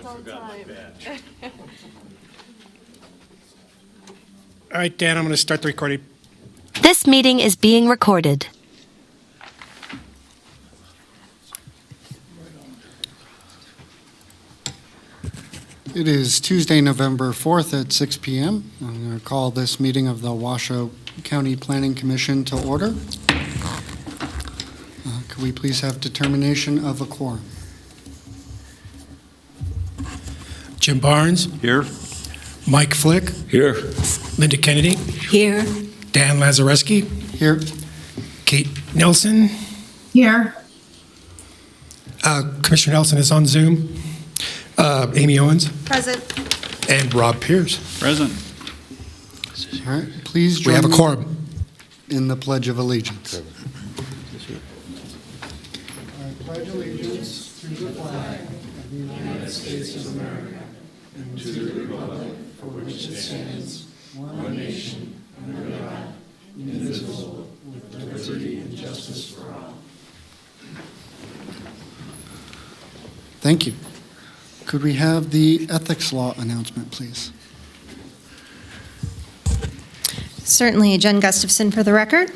all the time. All right, Dan, I'm going to start the recording. This meeting is being recorded. It is Tuesday, November 4th at 6 p.m. I'm going to call this meeting of the Washoe County Planning Commission to order. Could we please have determination of a quorum? Jim Barnes. Here. Mike Flick. Here. Linda Kennedy. Here. Dan Lazareski. Here. Kate Nelson. Here. Commissioner Nelson is on Zoom. Amy Owens. Present. And Rob Pierce. Present. All right, please We join have a me quorum. in the Pledge of Allegiance. I pledge allegiance to the flag of the United States of America and to the republic for which it stands, one nation, under God, indivisible, with liberty and justice for all. Thank you. Could we have the ethics law announcement, please? Certainly. Jen Gustafson for the record.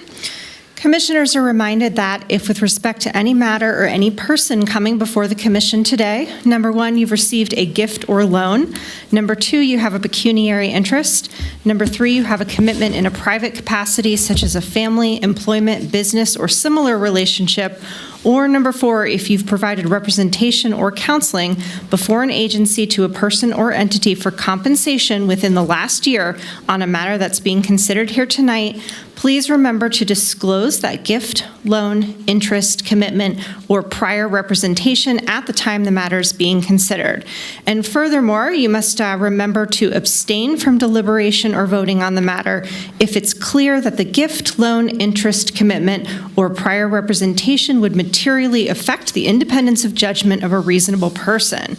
Commissioners are reminded that if with respect to any matter or any person coming before the commission today, number one, you've received a gift or loan. Number two, you have a pecuniary interest. Number three, you have a commitment in a private capacity such as a family, employment, business, or similar relationship. Or number four, if you've provided representation or counseling before an agency to a person or entity for compensation within the last year on a matter that's being considered here tonight, please remember to disclose that gift, loan, interest, commitment, or prior representation at the time the matter is being considered. And furthermore, you must remember to abstain from deliberation or voting on the matter if it's clear that the gift, loan, interest, commitment, or prior representation would materially affect the independence of judgment of a reasonable person.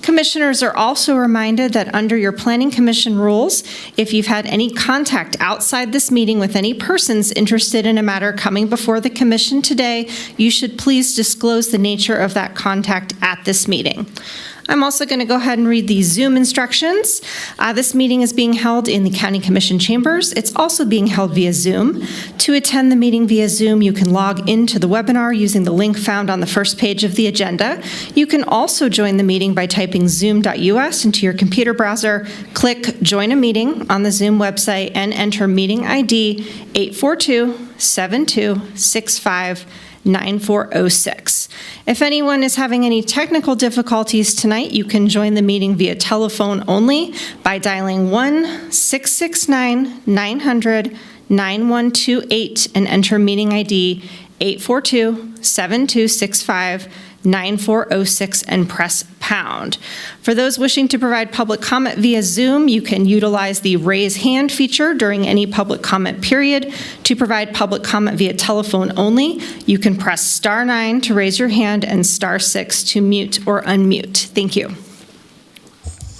Commissioners are also reminded that under your Planning Commission rules, if you've had any contact outside this meeting with any persons interested in a matter coming before the commission today, you should please disclose the nature of that contact at this meeting. I'm also going to go ahead and read the Zoom instructions. This meeting is being held in the County Commission chambers. It's also being held via Zoom. To attend the meeting via Zoom, you can log into the webinar using the link found on the first page of the agenda. You can also join the meeting by typing zoom.us into your computer browser, click Join a Meeting on the Zoom website, and enter meeting ID 842-7265-9406. If anyone is having any technical difficulties tonight, you can join the meeting via telephone only by dialing 1-669-900-9128 and enter meeting ID 842-7265-9406 and press pound. For those wishing to provide public comment via Zoom, you can utilize the raise hand feature during any public comment period. To provide public comment via telephone only, you can press *9 to raise your hand and *6 to mute or unmute. Thank you.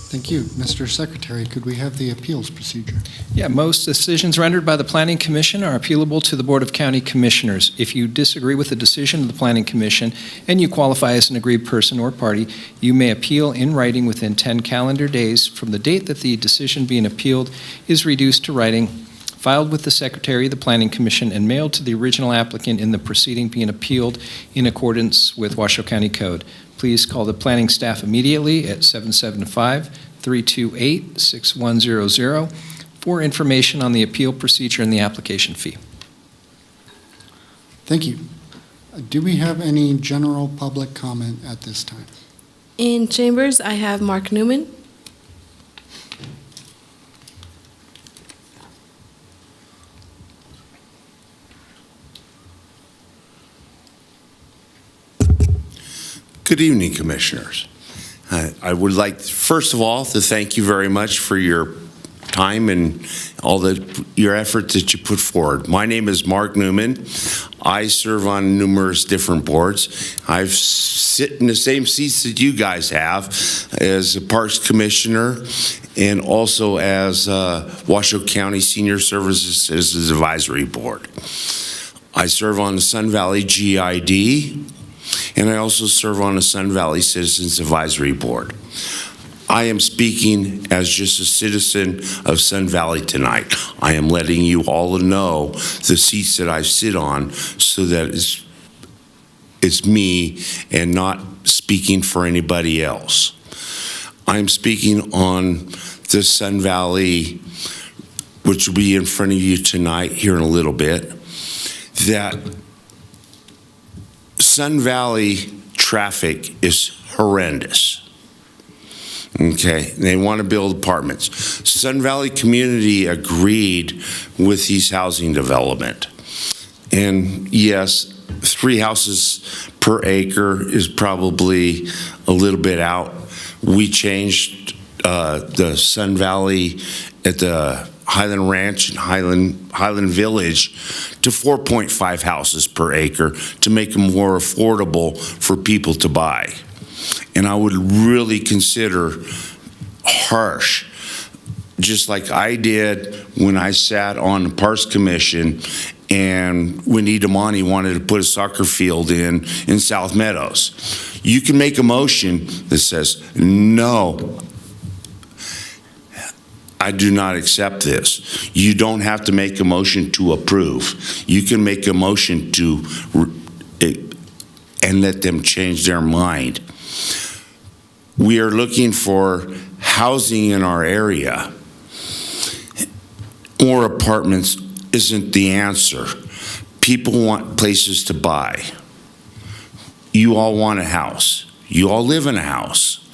Thank you. Mr. Secretary, could we have the appeals procedure? Yeah, most decisions rendered by the Planning Commission are appealable to the Board of County Commissioners. If you disagree with the decision of the Planning Commission and you qualify as an aggrieved person or party, you may appeal in writing within 10 calendar days from the date that the decision being appealed is reduced to writing, filed with the Secretary of the Planning Commission, and mailed to the original applicant in the proceeding being appealed in accordance with Washoe County Code. Please call the planning staff immediately at 775-328-6100 for information on the appeal procedure and the application fee. Thank you. Do we have any general public comment at this time? In chambers, I have Mark Newman. Good evening, Commissioners. I would like, first of all, to thank you very much for your time and all your efforts that you put forward. My name is Mark Newman. I serve on numerous different boards. I've sit in the same seats that you guys have as a Parks Commissioner and also as Washoe County Senior Services Citizens Advisory Board. I serve on the Sun Valley GID, and I also serve on the Sun Valley Citizens Advisory Board. I am speaking as just a citizen of Sun Valley tonight. I am letting you all know the seats that I sit on so that it's me and not speaking for anybody else. I'm speaking on the Sun Valley, which will be in front of you tonight here in a little bit, that Sun Valley traffic is horrendous. Okay, they want to build apartments. Sun Valley community agreed with these housing development. And yes, 3 houses per acre is probably a little bit out. We changed the Sun Valley at the Highland Ranch and Highland Village to 4.5 houses per acre to make them more affordable for people to buy. And I would really consider harsh, just like I did when I sat on the Parks Commission and when Idamani wanted to put a soccer field in South Meadows. You can make a motion that says, no, I do not accept this. You don't have to make a motion to approve. You can make a motion to and let them change their mind. We are looking for housing in our area. More apartments isn't the answer. People want places to buy. You all want a house. You all live in a house.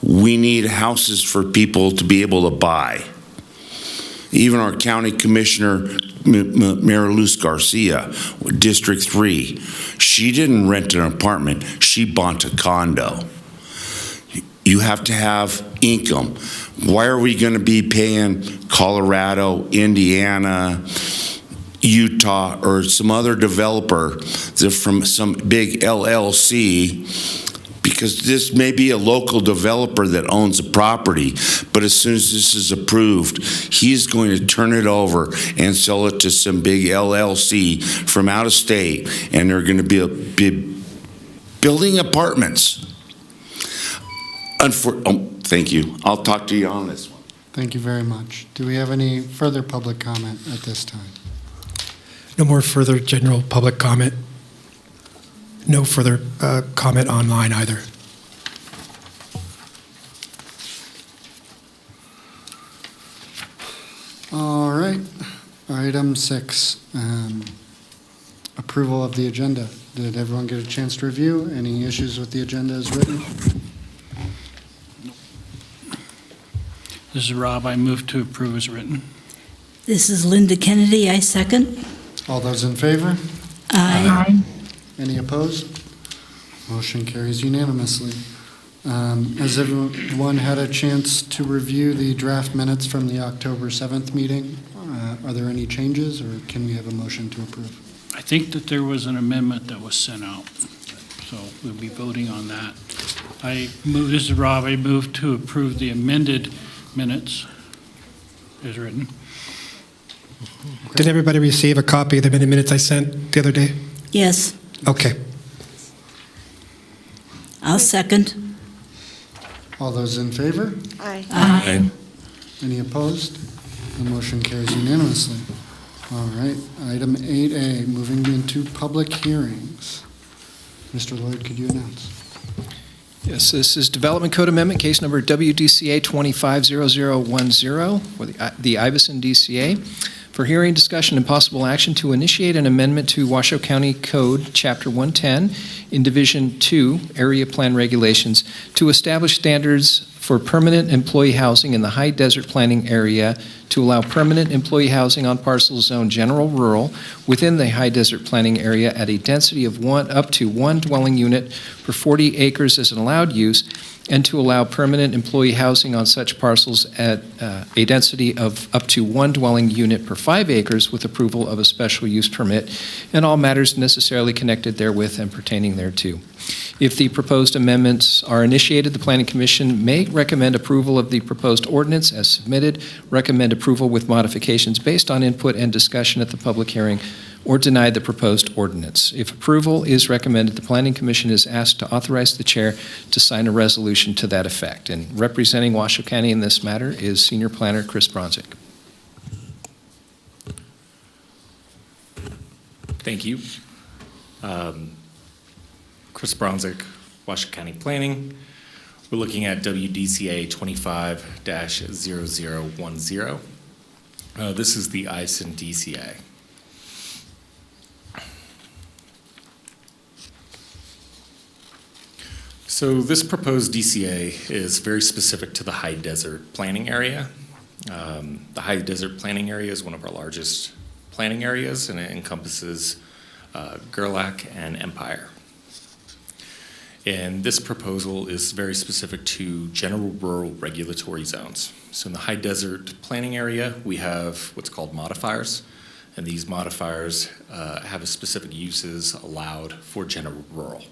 We need houses for people to be able to buy. Even our county commissioner, Mary Luz Garcia, District 3, she didn't rent an apartment, she bought a condo. You have to have income. Why are we going to be paying Colorado, Indiana, Utah, or some other developer from some big LLC? Because this may be a local developer that owns a property, but as soon as this is approved, he's going to turn it over and sell it to some big LLC from out of state, and they're going to be building apartments. Thank you. I'll talk to you on this one. Thank you very much. Do we have any further public comment at this time? No more further general public comment. No further comment online either. All right. Item 6, approval of the agenda. Did everyone get a chance to review? Any issues with the agenda as written? This is Rob. I move to approve as written. This is Linda Kennedy. I second. All those in favor? Aye. Any opposed? Motion carries unanimously. Has everyone had a chance to review the draft minutes from the October 7th meeting? Are there any changes, or can we have a motion to approve? I think that there was an amendment that was sent out, so we'll be voting on that. This is Rob. I move to approve the amended minutes as written. Did everybody receive a copy of the minutes I sent the other day? Yes, Okay. I'll second. All those in favor? Aye. Any opposed? The motion carries unanimously. All right, item 8A, moving into public hearings. Mr. Lloyd, could you announce? Yes, this is Development Code Amendment, case number WDCA 250010 for the Iveson DCA. For hearing, discussion, and possible action to initiate an amendment to Washoe County Code, Chapter 110, in Division 2, Area Plan Regulations, to establish standards for permanent employee housing in the high desert planning area to allow permanent employee housing on parcels zoned general rural within the high desert planning area at a density of up to one dwelling unit per 40 acres as an allowed use, and to allow permanent employee housing on such parcels at a density of up to one dwelling unit per 5 acres with approval of a special use permit and all matters necessarily connected therewith and pertaining thereto. If the proposed amendments are initiated, the Planning Commission may recommend approval of the proposed ordinance as submitted, recommend approval with modifications based on input and discussion at the public hearing, or denied the proposed ordinance. If approval is recommended, the Planning Commission is asked to authorize the chair to sign a resolution to that effect. And representing Washoe County in this matter is Senior Planner Chris Bronzik. Thank you. Chris Bronzik, Washoe County Planning. We're looking at WDCA 25-0010. This is the ISIN DCA. So this proposed DCA is very specific to the high desert planning area. The high desert planning area is one of our largest planning areas, and it encompasses Gerlach and Empire. And this proposal is very specific to general rural regulatory zones. So in the high desert planning area, we have what's called modifiers, and these modifiers have specific uses allowed for general rural.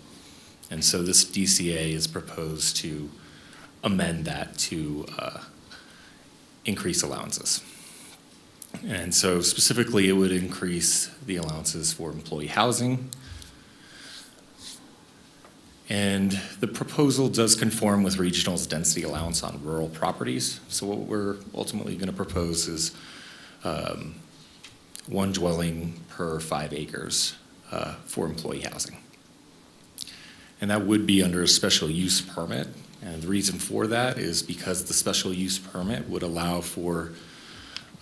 And so this DCA is proposed to amend that to increase allowances. And so specifically, it would increase the allowances for employee housing. And the proposal does conform with regional's density allowance on rural properties. So what we're ultimately going to propose is one dwelling per 5 acres for employee housing. And that would be under a special use permit. And the reason for that is because the special use permit would allow for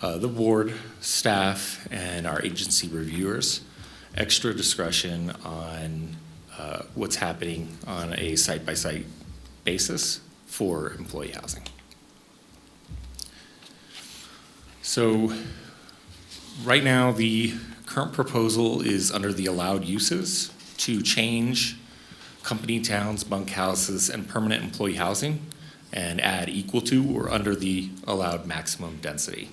the board, staff, and our agency reviewers extra discretion on what's happening on a site-by-site basis for employee housing. So right now, the current proposal is under the allowed uses to change company towns, bunkhouses, and permanent employee housing and add equal to or under the allowed maximum density,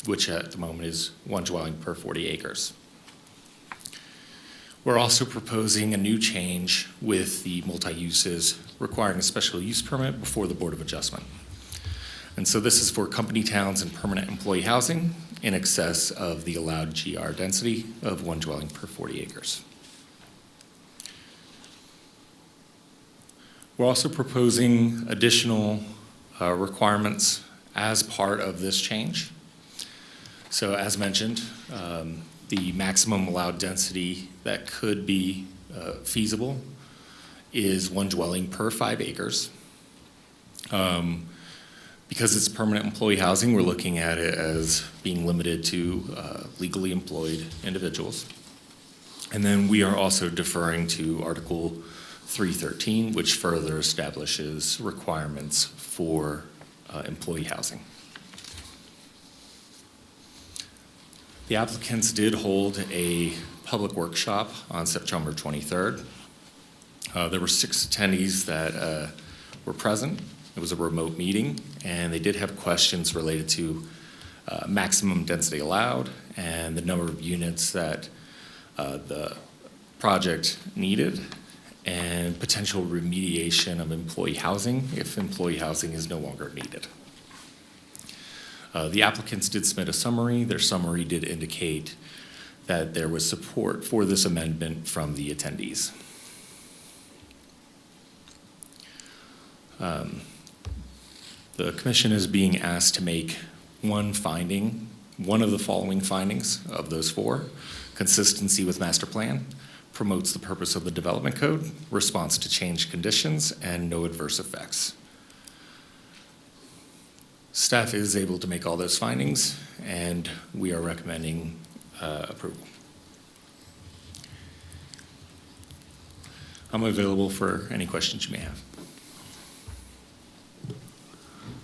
which at the moment is one dwelling per 40 acres. We're also proposing a new change with the multi-uses requiring a special use permit before the Board of Adjustment. And so this is for company towns and permanent employee housing in excess of the allowed GR density of one dwelling per 40 acres. We're also proposing additional requirements as part of this change. So as mentioned, the maximum allowed density that could be feasible is one dwelling per 5 acres. Because it's permanent employee housing, we're looking at it as being limited to legally employed individuals. And then we are also deferring to Article 313, which further establishes requirements for employee housing. The applicants did hold a public workshop on September 23rd. There were 6 attendees that were present. It was a remote meeting, and they did have questions related to maximum density allowed and the number of units that the project needed, and potential remediation of employee housing if employee housing is no longer needed. The applicants did submit a summary. Their summary did indicate that there was support for this amendment from the attendees. The commission is being asked to make one finding, one of the following findings of those 4: consistency with master plan, promotes the purpose of the development code, response to changed conditions, and no adverse effects. Staff is able to make all those findings, and we are recommending approval. I'm available for any questions you may have.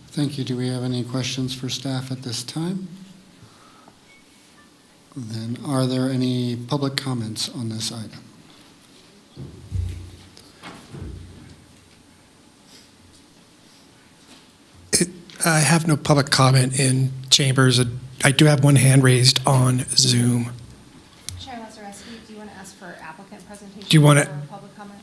Thank you. Do we have any questions for staff at this time? Then are there any public comments on this item? I have no public comment in chambers. I do have one hand raised on Zoom. Chair Lazareski, do you want to ask for applicant presentation? Do you want to- or public comment?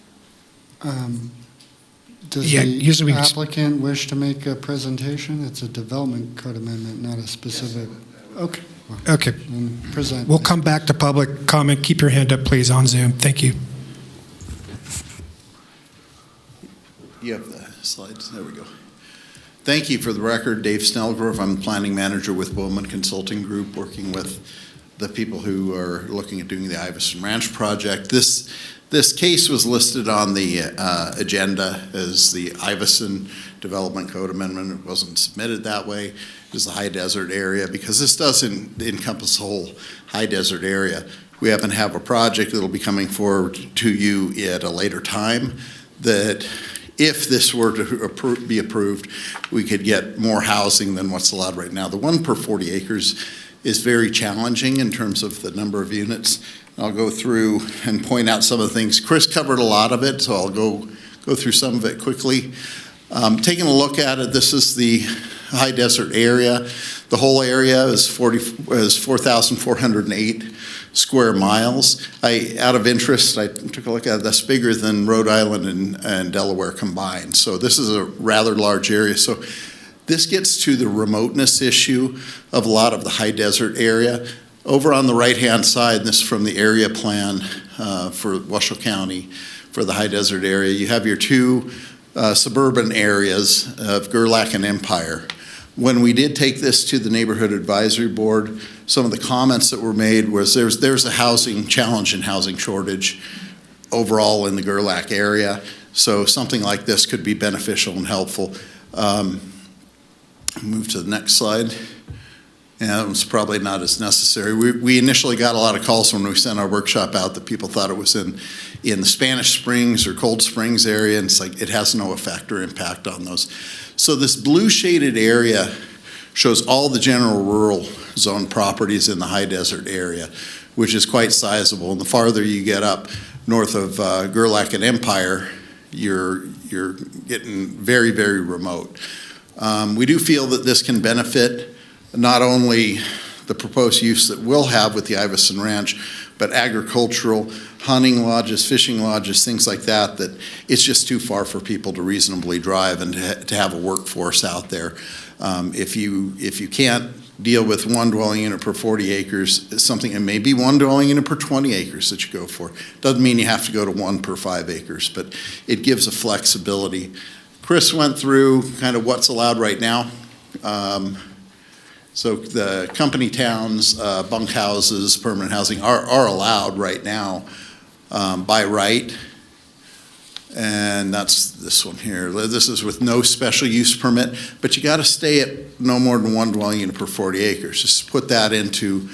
Does Yeah, the usually we- applicant wish to make a presentation? It's a development code amendment, not a specific. Okay. Okay, Present. we'll come back to public comment. Keep your hand up, please, on Zoom. Thank you. You have the slides. There we go. Thank you. For the record, Dave Snellgrove. I'm the planning manager with Bowman Consulting Group, working with the people who are looking at doing the Iverson Ranch project. This case was listed on the agenda as the Iverson Development Code Amendment. It wasn't submitted that way. It was the high desert area, because this doesn't encompass the whole high desert area. We happen to have a project that will be coming forward to you at a later time that, if this were to be approved, we could get more housing than what's allowed right now. The 1 per 40 acres is very challenging in terms of the number of units. I'll go through and point out some of the things. Chris covered a lot of it, so I'll go through some of it quickly. Taking a look at it, this is the high desert area. The whole area is 4,408 square miles. Out of interest, I took a look at it. That's bigger than Rhode Island and Delaware combined. So this is a rather large area. So this gets to the remoteness issue of a lot of the high desert area. Over on the right-hand side, and this is from the area plan for Washoe County for the high desert area, you have your two suburban areas of Gerlach and Empire. When we did take this to the Neighborhood Advisory Board, some of the comments that were made was there's a housing challenge and housing shortage overall in the Gerlach area, so something like this could be beneficial and helpful. Move to the next slide. Yeah, that was probably not as necessary. We initially got a lot of calls when we sent our workshop out that people thought it was in the Spanish Springs or Cold Springs area, and it's like it has no effect or impact on those. So this blue shaded area shows all the general rural zone properties in the high desert area, which is quite sizable. And the farther you get up north of Gerlach and Empire, you're getting very, very remote. We do feel that this can benefit not only the proposed use that we'll have with the Iverson Ranch, but agricultural, hunting lodges, fishing lodges, things like that, that it's just too far for people to reasonably drive and to have a workforce out there. If you can't deal with 1 dwelling unit per 40 acres, it's something, it may be 1 dwelling unit per 20 acres that you go for. Doesn't mean you have to go to 1 per 5 acres, but it gives a flexibility. Chris went through kind of what's allowed right now. So the company towns, bunkhouses, permanent housing are allowed right now by right. And that's this one here. This is with no special use permit, but you got to stay at no more than 1 dwelling unit per 40 acres. Just put that into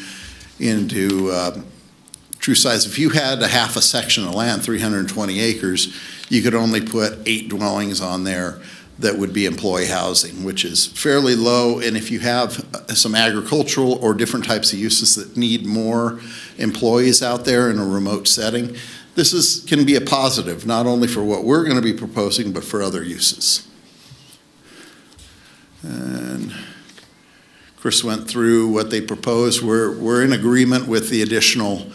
true size. If you had a half a section of land, 320 acres, you could only put 8 dwellings on there that would be employee housing, which is fairly low. And if you have some agricultural or different types of uses that need more employees out there in a remote setting, this can be a positive, not only for what we're going to be proposing, but for other uses. And Chris went through what they proposed. We're in agreement with the additional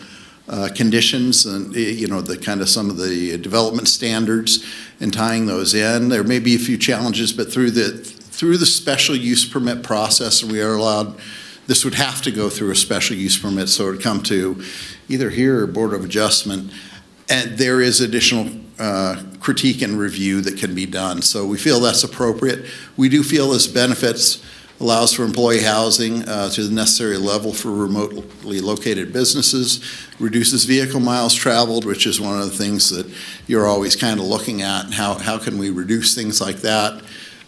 conditions and the kind of some of the development standards and tying those in. There may be a few challenges, but through the special use permit process, we are allowed. This would have to go through a special use permit, so it would come to either here or Board of Adjustment. And there is additional critique and review that can be done. So we feel that's appropriate. We do feel this benefits, allows for employee housing to the necessary level for remotely located businesses, reduces vehicle miles traveled, which is one of the things that you're always kind of looking at. How can we reduce things like that?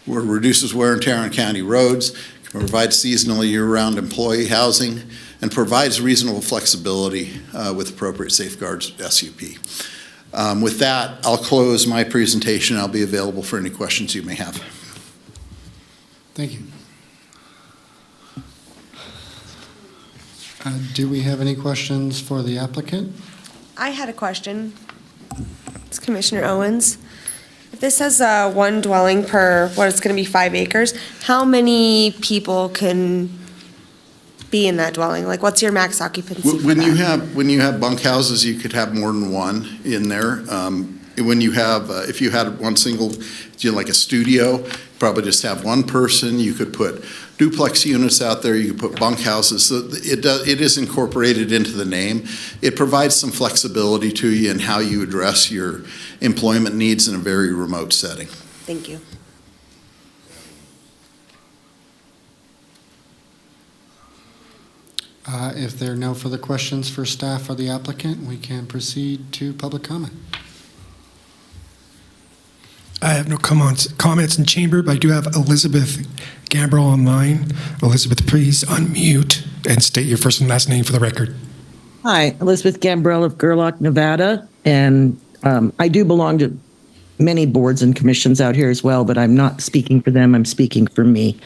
Reduces wear and tear on county roads, provides seasonally year-round employee housing, and provides reasonable flexibility with appropriate safeguards SUP. With that, I'll close my presentation. I'll be available for any questions you may have. Thank you. Do we have any questions for the applicant? I had a question. It's Commissioner Owens. If this says 1 dwelling per, what it's going to be 5 acres, how many people can be in that dwelling? Like, what's your max occupancy? When you have bunkhouses, you could have more than 1 in there. When you have, if you had one single, like a studio, probably just have 1 person. You could put duplex units out there, you can put bunkhouses. So it is incorporated into the name. It provides some flexibility to you in how you address your employment needs in a very remote setting. Thank you. If there are no further questions for staff or the applicant, we can proceed to public comment. I have no comments in chamber, but I do have Elizabeth Gambrell online. Elizabeth, please unmute and state your first and last name for the record. Hi, Elizabeth Gambrell of Gerlach, Nevada, and I do belong to many boards and commissions out here as well, but I'm not speaking for them, I'm speaking for me.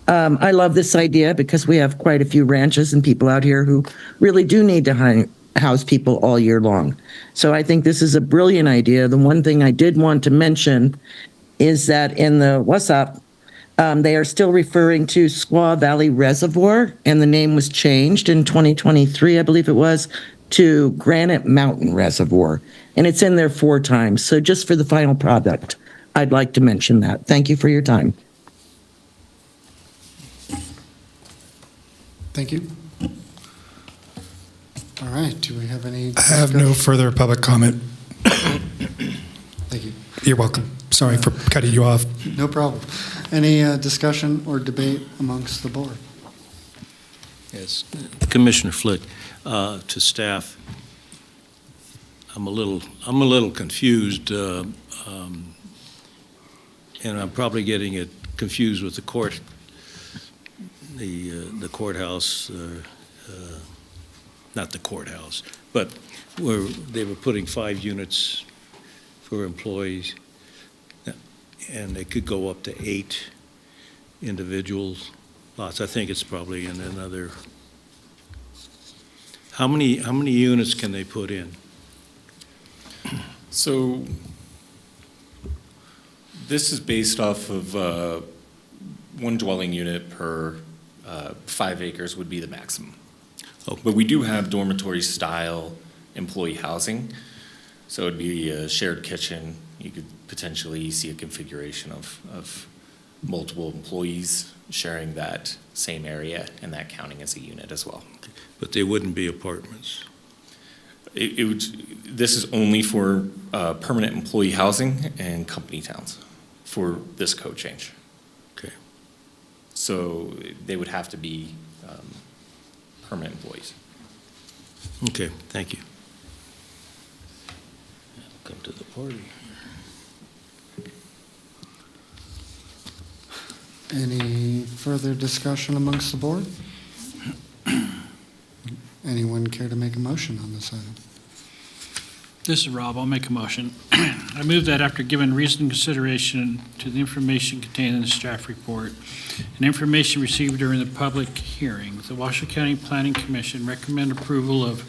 I love this idea because we have quite a few ranches and people out here who really do need to house people all year long. So I think this is a brilliant idea. The one thing I did want to mention is that in the WhatsApp, they are still referring to Squaw Valley Reservoir, and the name was changed in 2023, I believe it was, to Granite Mountain Reservoir. And it's in there 4 times. So just for the final product, I'd like to mention that. Thank you for your time. Thank you. All right, do we have any? I have no further public comment. Thank you. You're welcome. Sorry for cutting you off. No problem. Any discussion or debate amongst the board? Yes, Commissioner Flick, to staff, I'm a little confused, and I'm probably getting it confused with the court, the courthouse, not the courthouse, but where they were putting 5 units for employees, and they could go up to 8 individuals lots. I think it's probably in another. How many units can they put in? So this is based off of 1 dwelling unit per 5 acres would be the maximum. Okay. But we do have dormitory style employee housing. So it'd be a shared kitchen. You could potentially see a configuration of multiple employees sharing that same area and that counting as a unit as well. But they wouldn't be apartments. This is only for permanent employee housing and company towns for this code change. Okay. So they would have to be permanent employees. Okay, thank you. Come to the party. Any further discussion amongst the board? Anyone care to make a motion on this item? This is Rob. I'll make a motion. I move that after giving reasoned consideration to the information contained in the staff report and information received during the public hearing, the Washoe County Planning Commission recommend approval of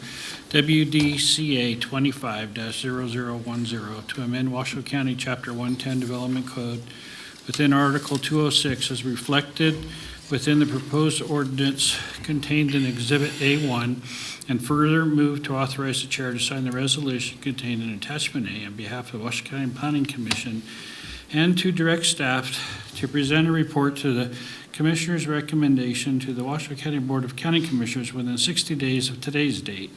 WDCA 25-0010 to amend Washoe County Chapter 110 Development Code within Article 206 as reflected within the proposed ordinance contained in Exhibit A1, and further move to authorize the chair to sign the resolution contained in Attachment A on behalf of the Washoe County Planning Commission, and to direct staff to present a report to the Commissioner's recommendation to the Washoe County Board of County Commissioners within 60 days of today's date.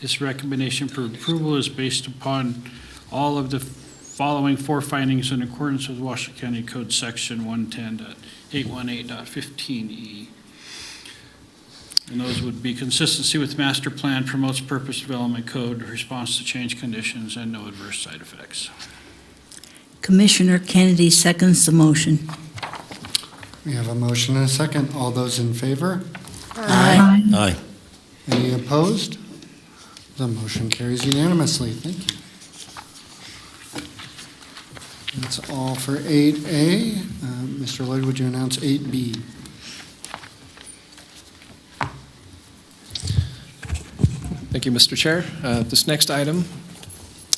This recommendation for approval is based upon all of the following 4 findings in accordance with Washoe County Code Section 110.818.15E. And those would be consistency with master plan, promotes purpose development code, response to change conditions, and no adverse side effects. Commissioner Kennedy seconds the motion. We have a motion and a second. All those in favor? Aye. Aye. Any opposed? The motion carries unanimously. Thank you. That's all for 8A. Mr. Lloyd, would you announce 8B? Thank you, Mr. Chair. This next item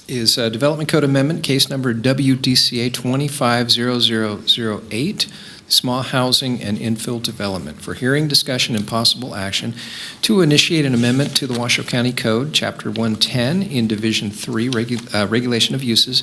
is Development Code Amendment, case number WDCA 250008, Small Housing and Infill Development, for hearing, discussion, and possible action to initiate an amendment to the Washoe County Code, Chapter 110, in Division 3, Regulation of Uses,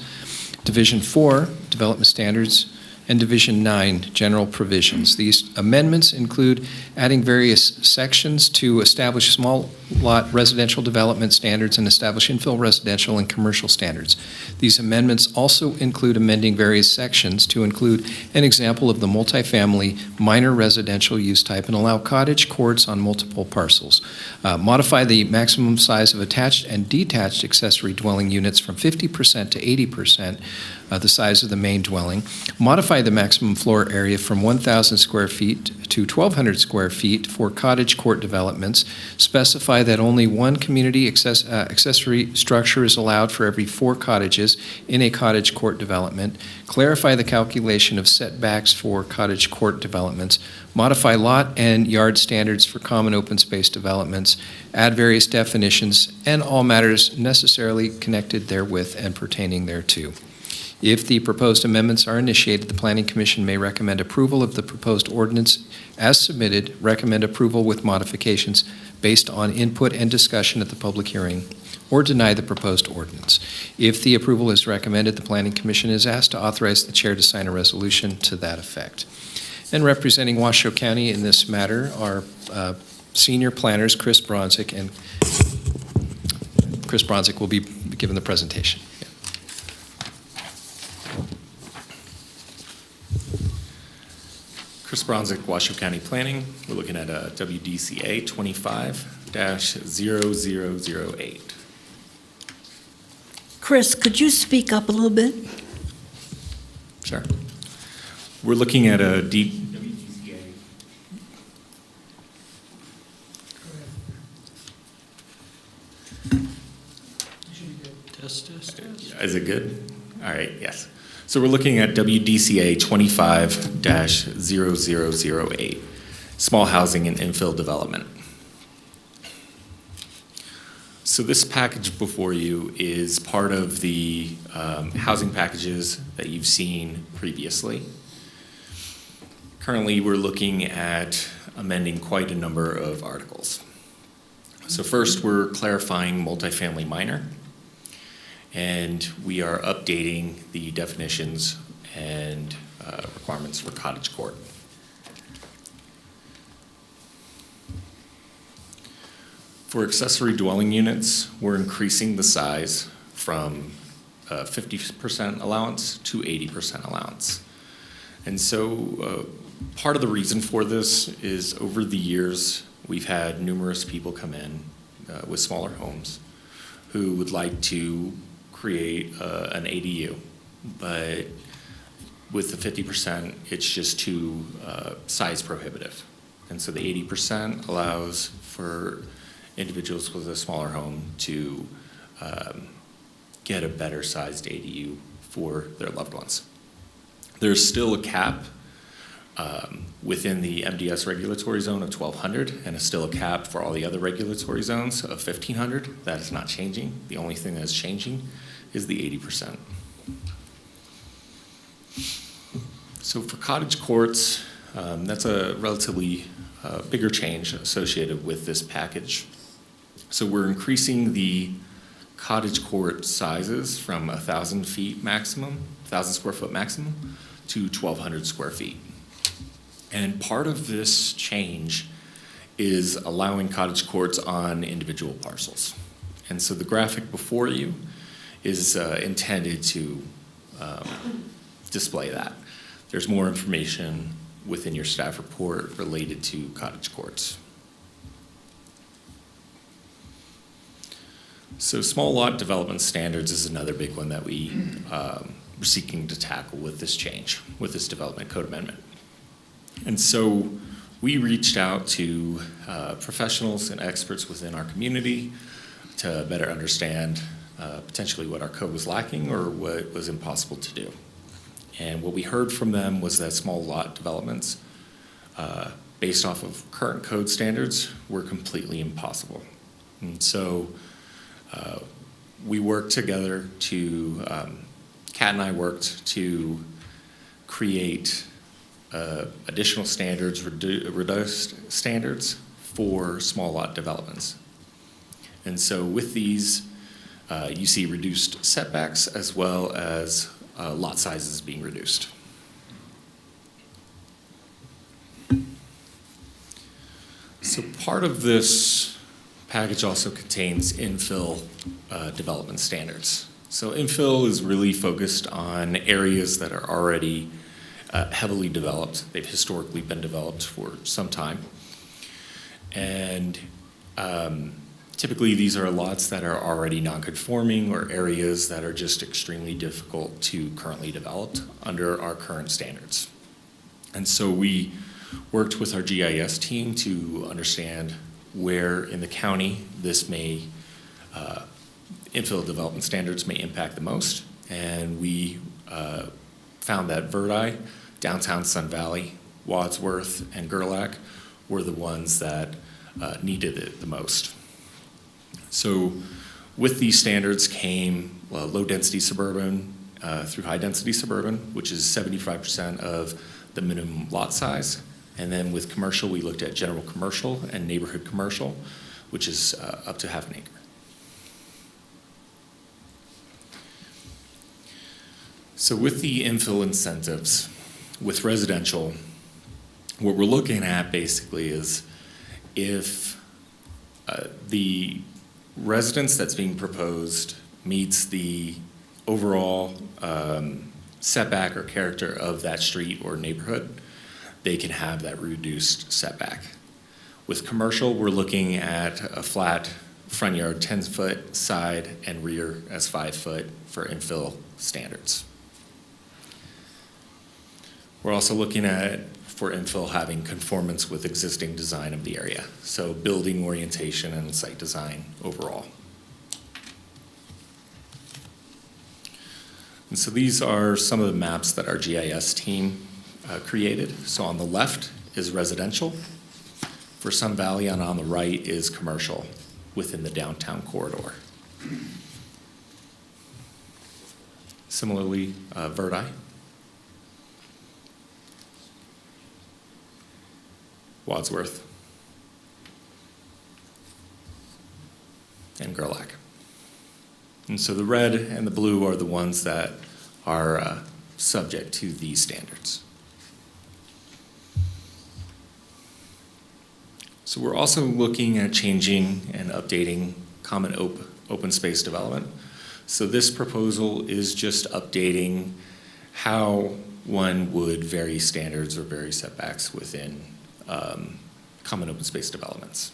Division 4, Development Standards and Division 9, general provisions. These amendments include adding various sections to establish small lot residential development standards and establish infill residential and commercial standards. These amendments also include amending various sections to include an example of the multifamily minor residential use type and allow cottage courts on multiple parcels. Modify the maximum size of attached and detached accessory dwelling units from 50% to 80%, the size of the main dwelling. Modify the maximum floor area from 1,000 square feet to 1,200 square feet for cottage court developments. Specify that only one community accessory structure is allowed for every 4 cottages in a cottage court development. Clarify the calculation of setbacks for cottage court developments. Modify lot and yard standards for common open space developments. Add various definitions and all matters necessarily connected therewith and pertaining thereto. If the proposed amendments are initiated, the Planning Commission may recommend approval of the proposed ordinance as submitted, recommend approval with modifications based on input and discussion at the public hearing, or deny the proposed ordinance. If the approval is recommended, the Planning Commission is asked to authorize the chair to sign a resolution to that effect. And representing Washoe County in this matter are senior planners Chris Bronzik, and Chris Bronzik will be given the presentation. Chris Bronzik, Washoe County Planning. We're looking at a WDCA 25-0008. Chris, could you speak up a little bit? Sure. We're looking at a WDCA. Test. Is it good? All right, yes. So we're looking at WDCA 25-0008, small housing and infill development. So this package before you is part of the housing packages that you've seen previously. Currently, we're looking at amending quite a number of articles. So first, we're clarifying multifamily minor, and we are updating the definitions and requirements for cottage court. For accessory dwelling units, we're increasing the size from 50% allowance to 80% allowance. And so part of the reason for this is over the years, we've had numerous people come in with smaller homes who would like to create an ADU, but with the 50%, it's just too size prohibitive. And so the 80% allows for individuals with a smaller home to get a better sized ADU for their loved ones. There's still a cap within the MDS regulatory zone of 1,200, and it's still a cap for all the other regulatory zones of 1,500. That is not changing. The only thing that's changing is the 80%. So for cottage courts, that's a relatively bigger change associated with this package. So we're increasing the cottage court sizes from 1,000 feet maximum, 1,000 square foot maximum, to 1,200 square feet. And part of this change is allowing cottage courts on individual parcels. And so the graphic before you is intended to display that. There's more information within your staff report related to cottage courts. So small lot development standards is another big one that we're seeking to tackle with this change, with this development code amendment. And so we reached out to professionals and experts within our community to better understand potentially what our code was lacking or what was impossible to do. And what we heard from them was that small lot developments, based off of current code standards, were completely impossible. And so we worked together to, Kat and I worked to create additional standards, reduced standards for small lot developments. And so with these, you see reduced setbacks as well as lot sizes being reduced. So part of this package also contains infill development standards. So infill is really focused on areas that are already heavily developed. They've historically been developed for some time. And typically these are lots that are already non-conforming or areas that are just extremely difficult to currently develop under our current standards. And so we worked with our GIS team to understand where in the county this may, infill development standards may impact the most. And we found that Verdi, downtown Sun Valley, Wadsworth, and Gerlach were the ones that needed it the most. So with these standards came low-density suburban through high-density suburban, which is 75% of the minimum lot size. And then with commercial, we looked at general commercial and neighborhood commercial, which is up to half an acre. So with the infill incentives, with residential, what we're looking at basically is if the residence that's being proposed meets the overall setback or character of that street or neighborhood, they can have that reduced setback. With commercial, we're looking at a flat front yard, 10-foot side and rear as 5-foot for infill standards. We're also looking at, for infill, having conformance with existing design of the area. So building orientation and site design overall. And so these are some of the maps that our GIS team created. So on the left is residential for Sun Valley, and on the right is commercial within the downtown corridor. Similarly, Verdi. Wadsworth, and Gerlach. And so the red and the blue are the ones that are subject to these standards. So we're also looking at changing and updating common open space development. So this proposal is just updating how one would vary standards or vary setbacks within common open space developments.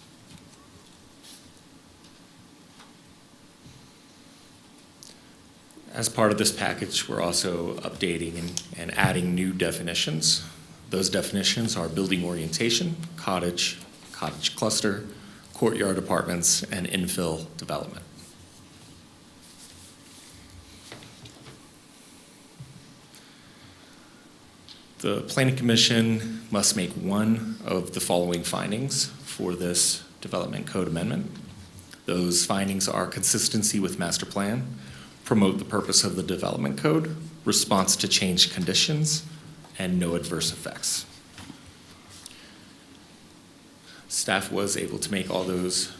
As part of this package, we're also updating and adding new definitions. Those definitions are building orientation, cottage, cottage cluster, courtyard apartments, and infill development. The Planning Commission must make one of the following findings for this development code amendment. Those findings are consistency with master plan, promote the purpose of the development code, response to changed conditions, and no adverse effects. Staff was able to make all those,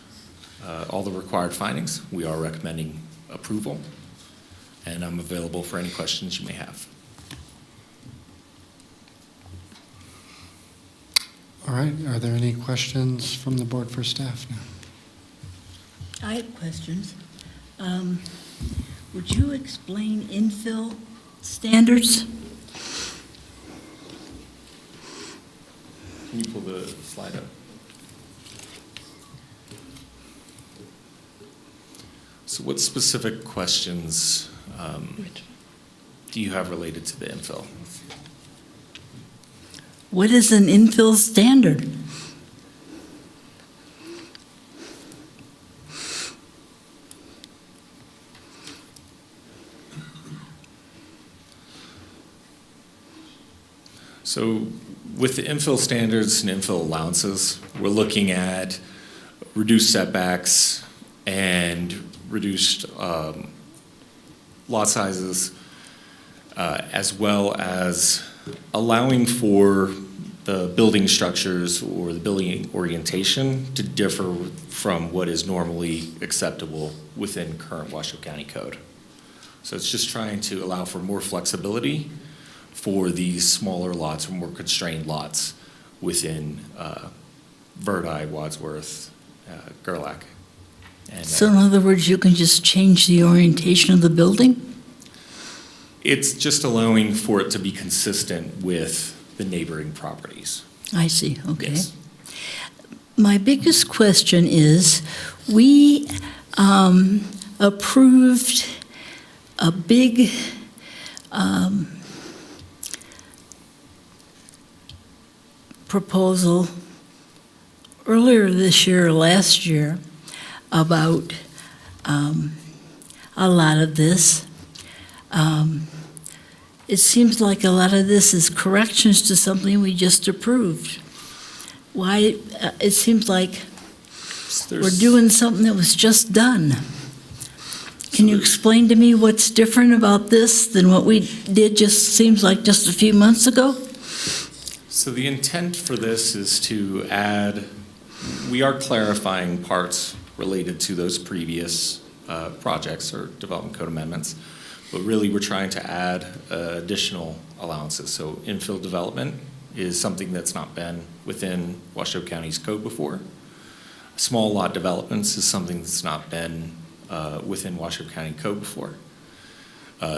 all the required findings. We are recommending approval, and I'm available for any questions you may have. All right, are there any questions from the board for staff now? I have questions. Would you explain infill standards? Can you pull the slide up? So what specific questions do you have related to the infill? What is an infill standard? So with the infill standards and infill allowances, we're looking at reduced setbacks and reduced lot sizes, as well as allowing for the building structures or the building orientation to differ from what is normally acceptable within current Washoe County code. So it's just trying to allow for more flexibility for these smaller lots or more constrained lots within Verdi, Wadsworth, Gerlach. And, So in other words, you can just change the orientation of the building? it's just allowing for it to be consistent with the neighboring properties. I see, okay. Yes. My biggest question is, we approved a big proposal earlier this year or last year about a lot of this. It seems like a lot of this is corrections to something we just approved. Why, it seems like we're doing something that was just done. Can you explain to me what's different about this than what we did seems like just a few months ago? So the intent for this is to add, we are clarifying parts related to those previous projects or development code amendments, but really we're trying to add additional allowances. So infill development is something that's not been within Washoe County's code before. Small lot developments is something that's not been within Washoe County code before.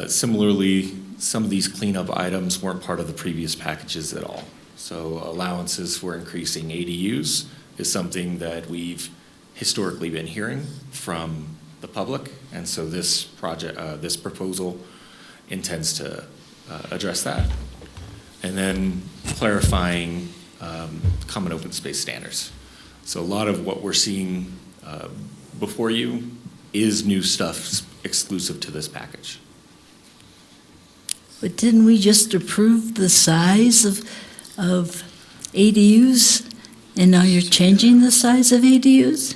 Similarly, some of these cleanup items weren't part of the previous packages at all. So allowances for increasing ADUs is something that we've historically been hearing from the public, and so this project, this proposal intends to address that. And then clarifying common open space standards. So a lot of what we're seeing before you is new stuff exclusive to this package. But didn't we just approve the size of ADUs, and now you're changing the size of ADUs?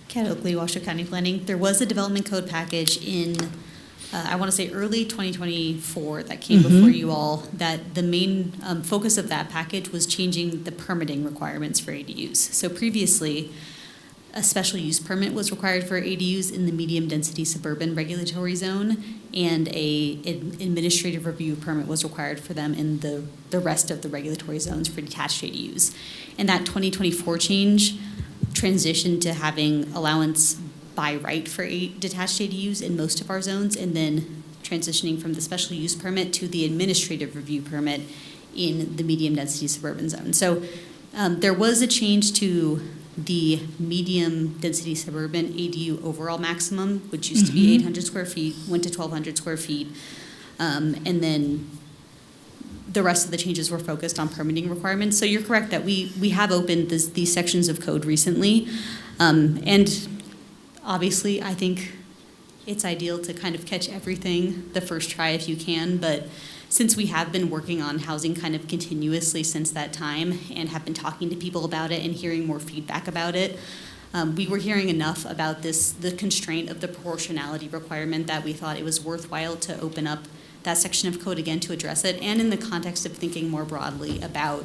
Kat Oakley, Washoe County Planning. There was a development code package in, I want to say early 2024 that came before you all, that the main focus of that package was changing the permitting requirements for ADUs. So previously, a special use permit was required for ADUs in the medium density suburban regulatory zone, and an administrative review permit was required for them in the rest of the regulatory zones for detached ADUs. And that 2024 change transitioned to having allowance by right for detached ADUs in most of our zones, and then transitioning from the special use permit to the administrative review permit in the medium density suburban zone. So there was a change to the medium density suburban ADU overall maximum, which used to be 800 square feet, went to 1,200 square feet. And then the rest of the changes were focused on permitting requirements. So you're correct that we have opened these sections of code recently. And obviously, I think it's ideal to kind of catch everything the first try if you can, but since we have been working on housing kind of continuously since that time and have been talking to people about it and hearing more feedback about it, we were hearing enough about the constraint of the proportionality requirement that we thought it was worthwhile to open up that section of code again to address it, and in the context of thinking more broadly about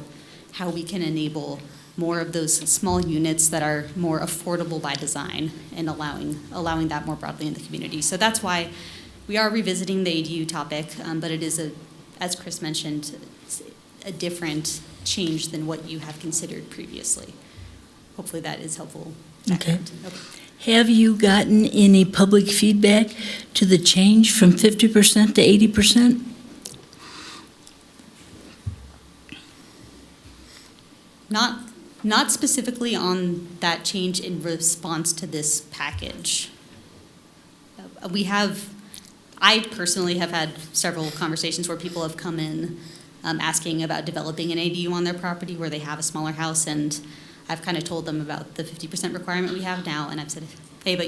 how we can enable more of those small units that are more affordable by design and allowing that more broadly in the community. So that's why we are revisiting the ADU topic, but it is, as Chris mentioned, a different change than what you have considered previously. Hopefully that is helpful. Okay. Have you gotten any public feedback to the change from 50% to 80%? Not specifically on that change in response to this package. I personally have had several conversations where people have come in asking about developing an ADU on their property where they have a smaller house, and I've kind of told them about the 50% requirement we have now, and I've said, hey, but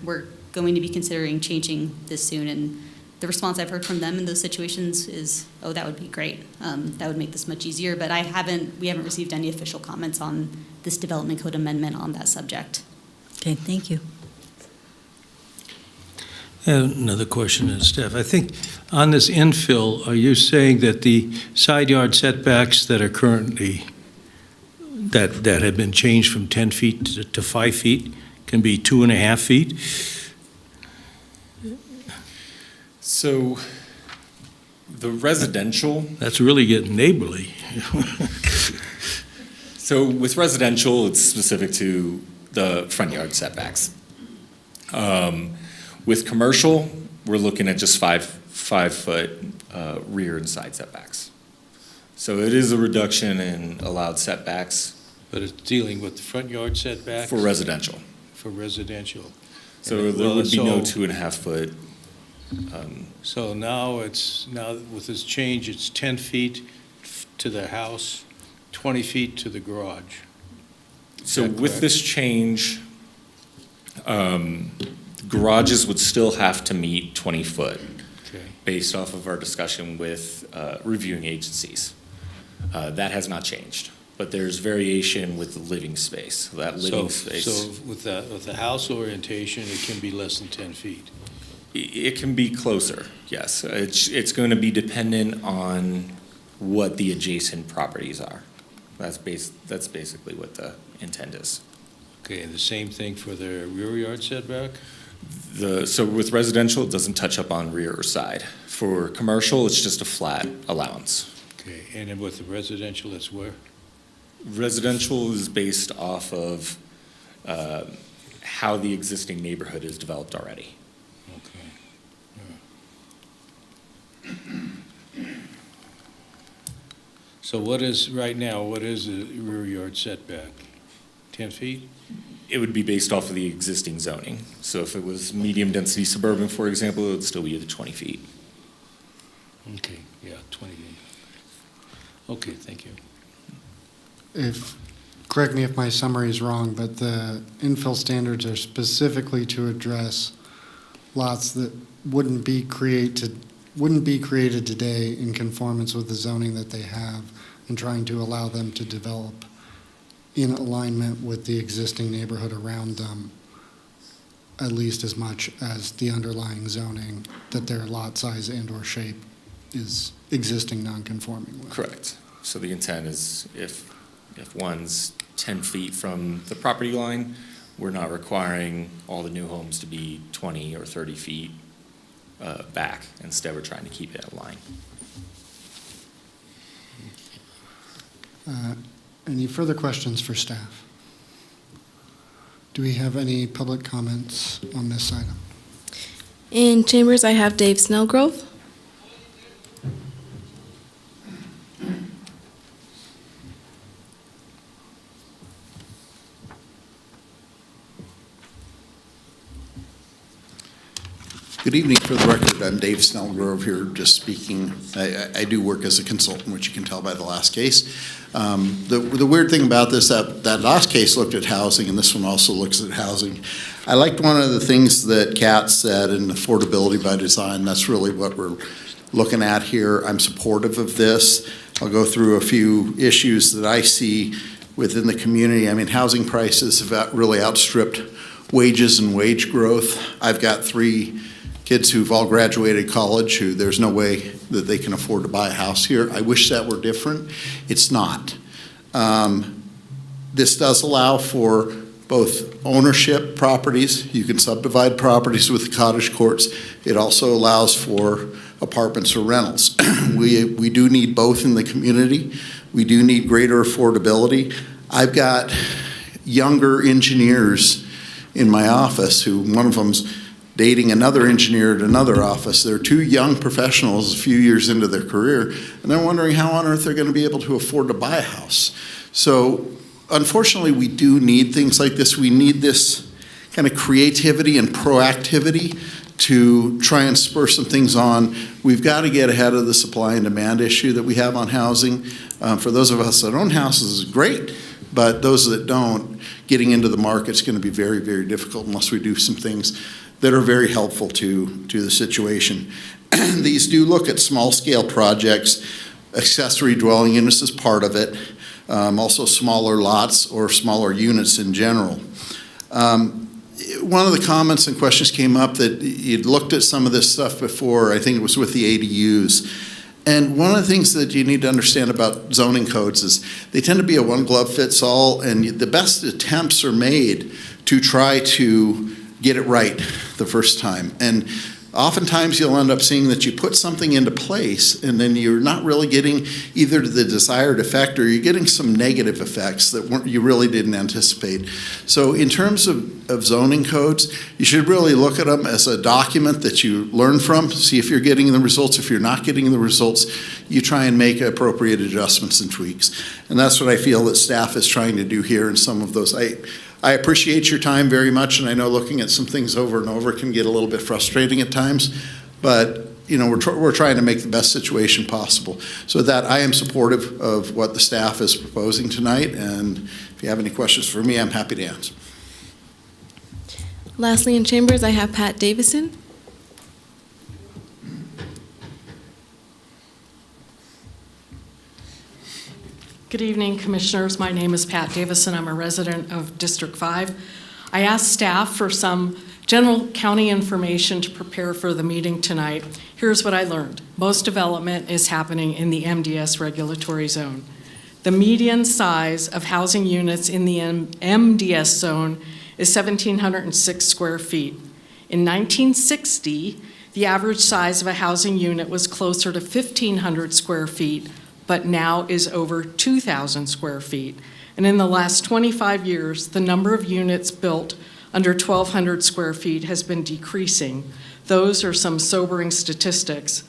we're going to be considering changing this soon, and the response I've heard from them in those situations is, oh, that would be great. That would make this much easier, but we haven't received any official comments on this development code amendment on that subject. Okay, thank you. Another question to Steph. I think on this infill, are you saying that the side yard setbacks that are currently, that have been changed from 10 feet to 5 feet can be 2.5 feet? So The residential, That's really getting neighborly. so with residential, it's specific to the front yard setbacks. With commercial, we're looking at just 5-foot rear and side setbacks. So it is a reduction in allowed setbacks. But it's dealing with the front yard setback? For residential. For residential. So there would be no 2.5 foot. So now with this change, it's 10 feet to the house, 20 feet to the garage. So with this change, garages would still have to meet 20 foot based off of our discussion with reviewing agencies. That has not changed, but there's variation with the living space. That living space. So with the house orientation, it can be less than 10 feet. It can be closer, yes. It's going to be dependent on what the adjacent properties are. That's basically what the intent is. Okay, and the same thing for the rear yard setback? So with residential, it doesn't touch up on rear or side. For commercial, it's just a flat allowance. Okay, and then with the residential, it's where? Residential is based off of how the existing neighborhood is developed already. So what is, right now, what is the rear yard setback? 10 feet? It would be based off of the existing zoning. So if it was medium-density suburban, for example, it would still be at 20 feet. Okay, yeah, 20 feet. Okay, thank you. Correct me if my summary is wrong, but the infill standards are specifically to address lots that wouldn't be created today in conformance with the zoning that they have, and trying to allow them to develop in alignment with the existing neighborhood around them, at least as much as the underlying zoning that their lot size and or shape is existing non-conforming with. Correct. So the intent is if one's 10 feet from the property line, we're not requiring all the new homes to be 20 or 30 feet back. Instead, we're trying to keep it in line. Any further questions for staff? Do we have any public comments on this item? In Chambers, I have Dave Snellgrove. Good evening. For the record, I'm Dave Snellgrove here, just speaking. I do work as a consultant, which you can tell by the last case. The weird thing about this, that last case looked at housing, and this one also looks at housing. I liked one of the things that Kat said in affordability by design. That's really what we're looking at here. I'm supportive of this. I'll go through a few issues that I see within the community. I mean, housing prices have really outstripped wages and wage growth. I've got 3 kids who've all graduated college who there's no way that they can afford to buy a house here. I wish that were different. It's not. This does allow for both ownership properties. You can subdivide properties with cottage courts. It also allows for apartments or rentals. We do need both in the community. We do need greater affordability. I've got younger engineers in my office who, one of them's dating another engineer at another office. They're 2 young professionals a few years into their career, and they're wondering how on earth they're going to be able to afford to buy a house. So unfortunately, we do need things like this. We need this kind of creativity and proactivity to try and spur some things on. We've got to get ahead of the supply and demand issue that we have on housing. For those of us that own houses, is great, but those that don't, getting into the market is going to be very, very difficult unless we do some things that are very helpful to the situation. These do look at small-scale projects. Accessory dwelling units is part of it. Also smaller lots or smaller units in general. One of the comments and questions came up that you'd looked at some of this stuff before. I think it was with the ADUs. And one of the things that you need to understand about zoning codes is they tend to be a one-glove-fits-all, and the best attempts are made to try to get it right the first time. And oftentimes you'll end up seeing that you put something into place and then you're not really getting either the desired effect or you're getting some negative effects that you really didn't anticipate. So in terms of zoning codes, you should really look at them as a document that you learn from, see if you're getting the results. If you're not getting the results, you try and make appropriate adjustments and tweaks. And that's what I feel that staff is trying to do here in some of those. I appreciate your time very much, and I know looking at some things over and over can get a little bit frustrating at times, but we're trying to make the best situation possible. So with that, I am supportive of what the staff is proposing tonight, and if you have any questions for me, I'm happy to answer. Lastly, in chambers, I have Pat Davison. Good evening, Commissioners. My name is Pat Davison. I'm a resident of District 5. I asked staff for some general county information to prepare for the meeting tonight. Here's what I learned. Most development is happening in the MDS regulatory zone. The median size of housing units in the MDS zone is 1,706 square feet. In 1960, the average size of a housing unit was closer to 1,500 square feet, but now is over 2,000 square feet. And in the last 25 years, the number of units built under 1,200 square feet has been decreasing. Those are some sobering statistics.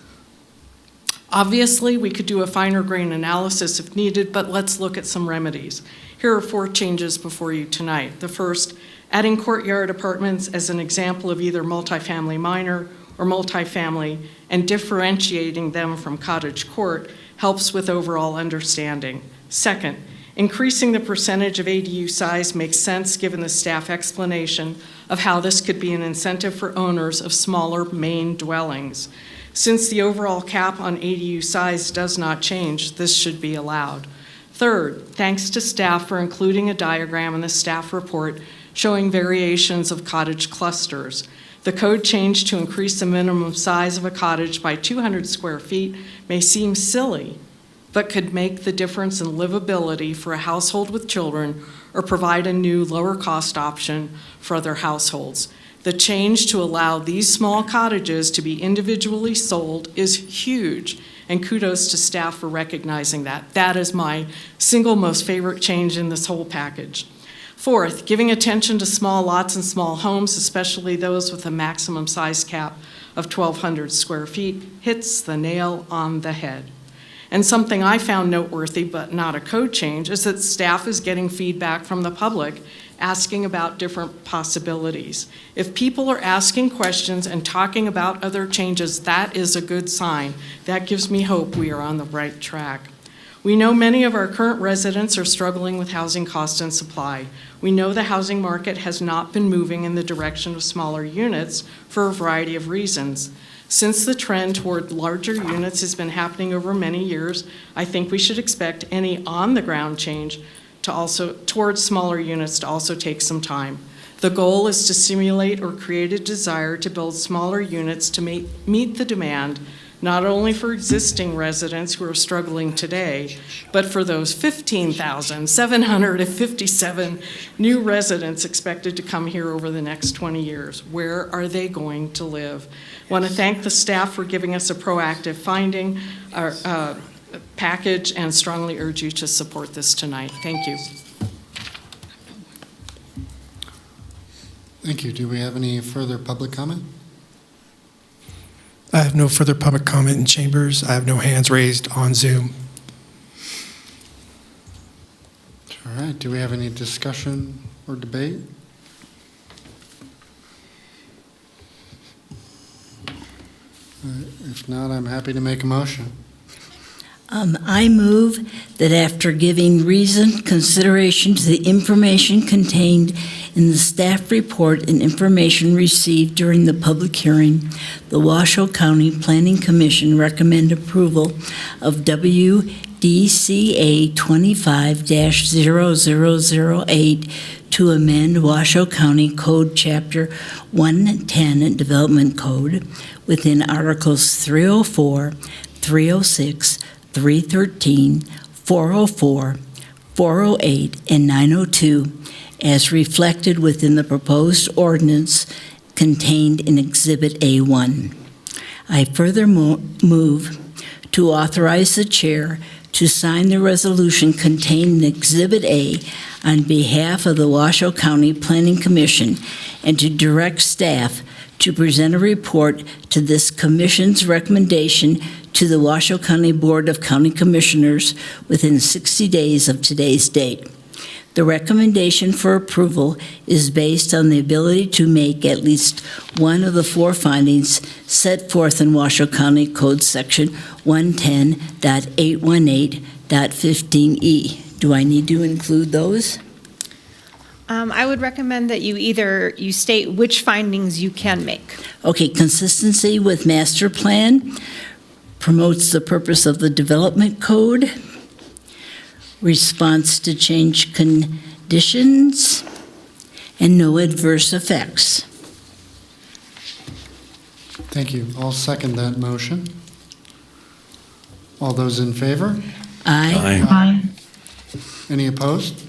Obviously, we could do a finer grain analysis if needed, but let's look at some remedies. Here are 4 changes before you tonight. The first, adding courtyard apartments as an example of either multifamily minor or multifamily and differentiating them from cottage court helps with overall understanding. Second, increasing the percentage of ADU size makes sense given the staff explanation of how this could be an incentive for owners of smaller main dwellings. Since the overall cap on ADU size does not change, this should be allowed. Third, thanks to staff for including a diagram in the staff report showing variations of cottage clusters. The code change to increase the minimum size of a cottage by 200 square feet may seem silly, but could make the difference in livability for a household with children or provide a new lower cost option for other households. The change to allow these small cottages to be individually sold is huge, and kudos to staff for recognizing that. That is my single most favorite change in this whole package. Fourth, giving attention to small lots and small homes, especially those with a maximum size cap of 1,200 square feet, hits the nail on the head. And something I found noteworthy, but not a code change, is that staff is getting feedback from the public asking about different possibilities. If people are asking questions and talking about other changes, that is a good sign. That gives me hope we are on the right track. We know many of our current residents are struggling with housing cost and supply. We know the housing market has not been moving in the direction of smaller units for a variety of reasons. Since the trend toward larger units has been happening over many years, I think we should expect any on-the-ground change towards smaller units to also take some time. The goal is to stimulate or create a desire to build smaller units to meet the demand not only for existing residents who are struggling today, but for those 15,757 new residents expected to come here over the next 20 years. Where are they going to live? I want to thank the staff for giving us a proactive finding package and strongly urge you to support this tonight. Thank you. Thank you. Do we have any further public comment? I have no further public comment in chambers. I have no hands raised on Zoom. All right. Do we have any discussion or debate? If not, I'm happy to make a motion. I move that after giving reasoned consideration to the information contained in the staff report and information received during the public hearing, the Washoe County Planning Commission recommend approval of WDCA 25-0008 to amend Washoe County Code Chapter 110 Development Code within Articles 304, 306, 313, 404, 408, and 902 as reflected within the proposed ordinance contained in Exhibit A1. I further move to authorize the chair to sign the resolution contained in Exhibit A on behalf of the Washoe County Planning Commission and to direct staff to present a report to this commission's recommendation to the Washoe County Board of County Commissioners within 60 days of today's date. The recommendation for approval is based on the ability to make at least one of the 4 findings set forth in Washoe County Code Section 110.818.15E. Do I need to include those? I would recommend that you state which findings you can make. Okay, consistency with master plan, promotes the purpose of the development code, response to change conditions, and no adverse effects. Thank you. I'll second that motion. All those in favor? Aye. Aye. Any opposed?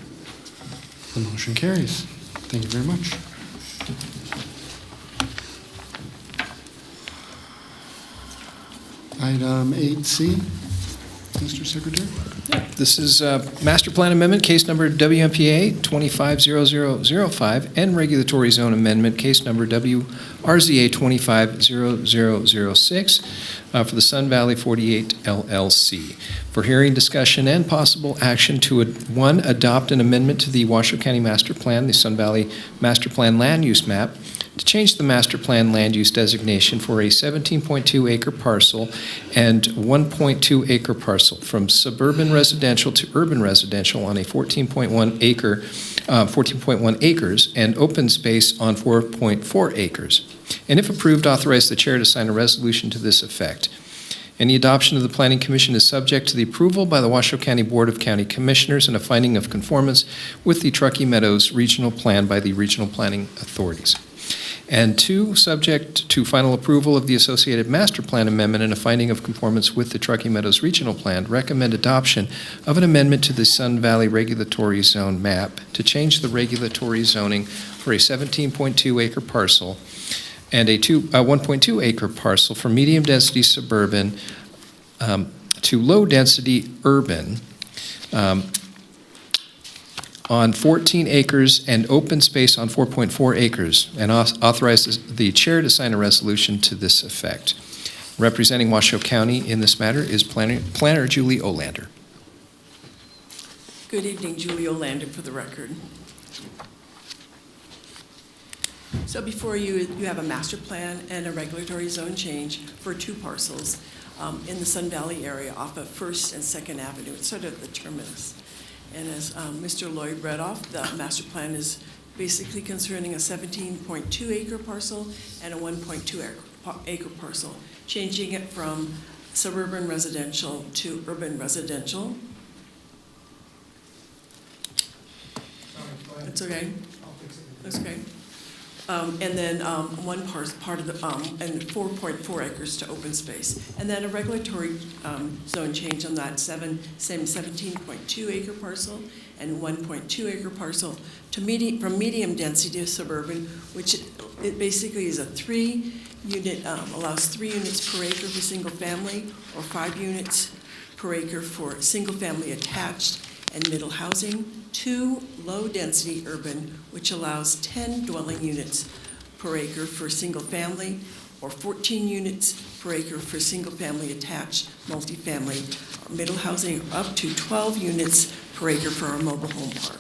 The motion carries. Thank you very much. Item 8C, Mr. Secretary. This is Master Plan Amendment, case number WMPA 250005, and Regulatory Zone Amendment, case number WRZA 250006, for the Sun Valley 48 LLC. For hearing, discussion, and possible action to, 1, adopt an amendment to the Washoe County Master Plan, the Sun Valley Master Plan Land Use Map, to change the master plan land use designation for a 17.2 acre parcel and 1.2 acre parcel from suburban residential to urban residential on a 14.1 acres and open space on 4.4 acres. And if approved, authorize the chair to sign a resolution to this effect. Any adoption of the Planning Commission is subject to the approval by the Washoe County Board of County Commissioners and a finding of conformance with the Truckee Meadows Regional Plan by the Regional Planning Authorities. And 2, subject to final approval of the associated master plan amendment and a finding of conformance with the Truckee Meadows Regional Plan, recommend adoption of an amendment to the Sun Valley Regulatory Zone map to change the regulatory zoning for a 17.2 acre parcel and a 1.2 acre parcel from medium density suburban to low density urban on 14 acres and open space on 4.4 acres, and authorizes the chair to sign a resolution to this effect. Representing Washoe County in this matter is Planner Julie Olander. Good evening, Julie Olander for the record. So before you, you have a master plan and a regulatory zone change for 2 parcels in the Sun Valley area off of 1st and 2nd Avenue. It's sort of the terminus. And as Mr. Lloyd read off, the master plan is basically concerning a 17.2 acre parcel and a 1.2 acre parcel, changing it from suburban residential to urban residential. It's okay. That's okay. And then one part of the, and 4.4 acres to open space. And then a regulatory zone change on that same 17.2 acre parcel and 1.2 acre parcel to from medium density to suburban, which it basically is a 3-unit, allows 3 units per acre for single family or 5 units per acre for single family attached and middle housing. 2, low-density urban, which allows 10 dwelling units per acre for single family, or 14 units per acre for single family attached, multifamily, or middle housing, up to 12 units per acre for a mobile home park.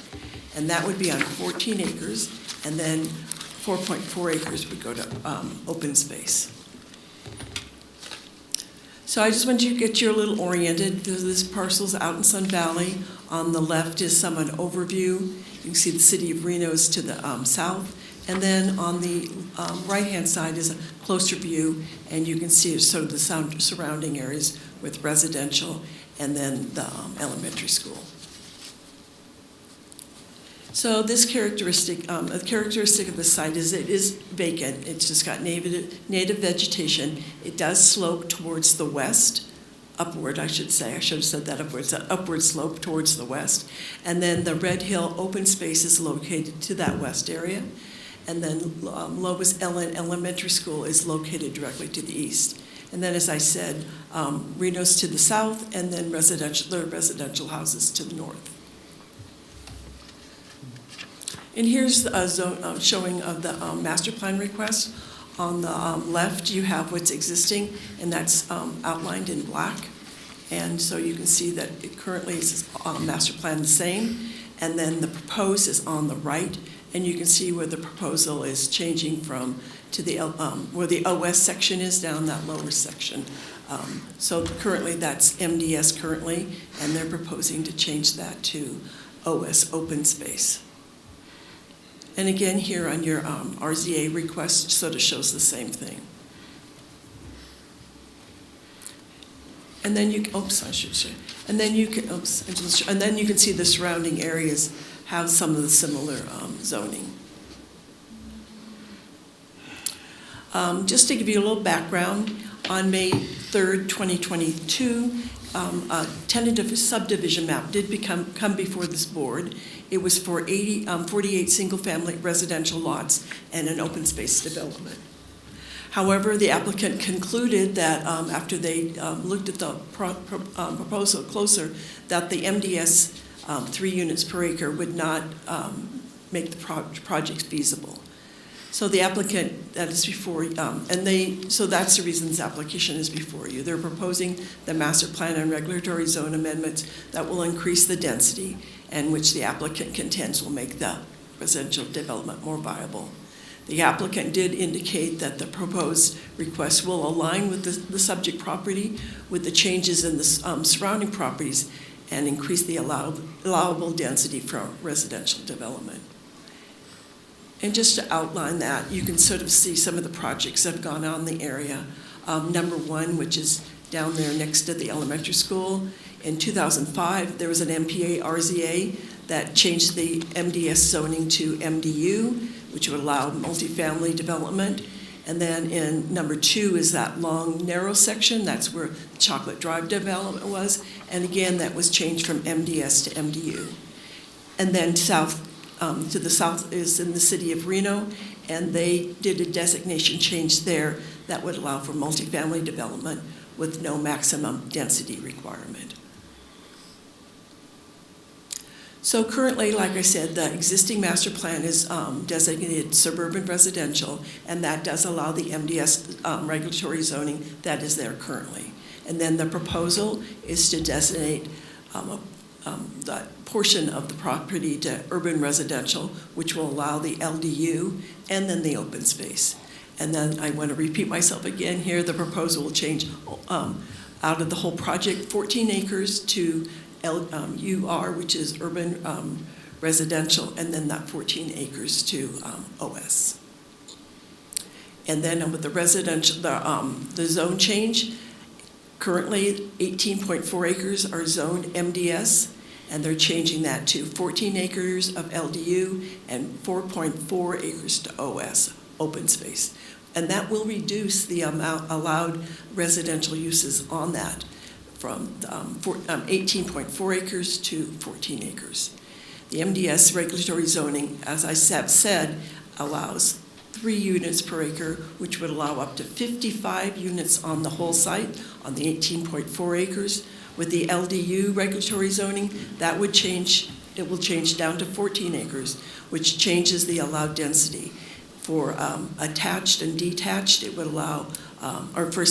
And that would be on 14 acres, and then 4.4 acres would go to open space. So I just want you to get you a little oriented, because this parcel's out in Sun Valley. On the left is an overview. You can see the city of Reno's to the south. And then on the right-hand side is a closer view, and you can see sort of the surrounding areas with residential and then the elementary school. So this characteristic, a characteristic of the site is it is vacant. It's just got native vegetation. It does slope towards the west, upward, I should say. I should have said that upwards, an upward slope towards the west. And then the Red Hill open space is located to that west area. And then Lois Ellen Elementary School is located directly to the east. And then, as I said, Reno's to the south, and then residential houses to the north. And here's a zone showing of the master plan request. On the left, you have what's existing, and that's outlined in black. And so you can see that it currently is master plan the same, and then the proposed is on the right, and you can see where the proposal is changing from to the where the OS section is down that lower section. So currently that's MDS currently, and they're proposing to change that to OS open space. And again, here on your RZA request sort of shows the same thing. And then you, oops, I should say. And then you can, oops, and then you can see the surrounding areas have some of the similar zoning. Just to give you a little background, on May 3rd, 2022, a tentative subdivision map did come before this board. It was for 48 single-family residential lots and an open space development. However, the applicant concluded that after they looked at the proposal closer, that the MDS 3 units per acre would not make the project feasible. So the applicant, that is before, so that's the reason this application is before you. They're proposing the master plan and regulatory zone amendments that will increase the density and which the applicant contends will make the residential development more viable. The applicant did indicate that the proposed request will align with the subject property with the changes in the surrounding properties and increase the allowable density for residential development. And just to outline that, you can sort of see some of the projects that have gone on in the area. Number 1, which is down there next to the elementary school. In 2005, there was an MPA RZA that changed the MDS zoning to MDU, which would allow multifamily development. And then in number 2 is that long, narrow section. That's where Chocolate Drive development was. And again, that was changed from MDS to MDU. And then to the south is in the city of Reno, and they did a designation change there that would allow for multifamily development with no maximum density requirement. So currently, like I said, the existing master plan is designated suburban residential, and that does allow the MDS regulatory zoning that is there currently. And then the proposal is to designate that portion of the property to urban residential, which will allow the LDU and then the open space. And then I want to repeat myself again here, the proposal will change out of the whole project 14 acres to UR, which is urban residential, and then that 14 acres to OS. And then with the residential, the zone change, currently 18.4 acres are zoned MDS, and they're changing that to 14 acres of LDU and 4.4 acres to OS, open space. And that will reduce the amount allowed residential uses on that from 18.4 acres to 14 acres. The MDS regulatory zoning, as I have said, allows 3 units per acre, which would allow up to 55 units on the whole site on the 18.4 acres. With the LDU regulatory zoning, that would change, it will change down to 14 acres, which changes the allowed density. For attached and detached, it would allow, for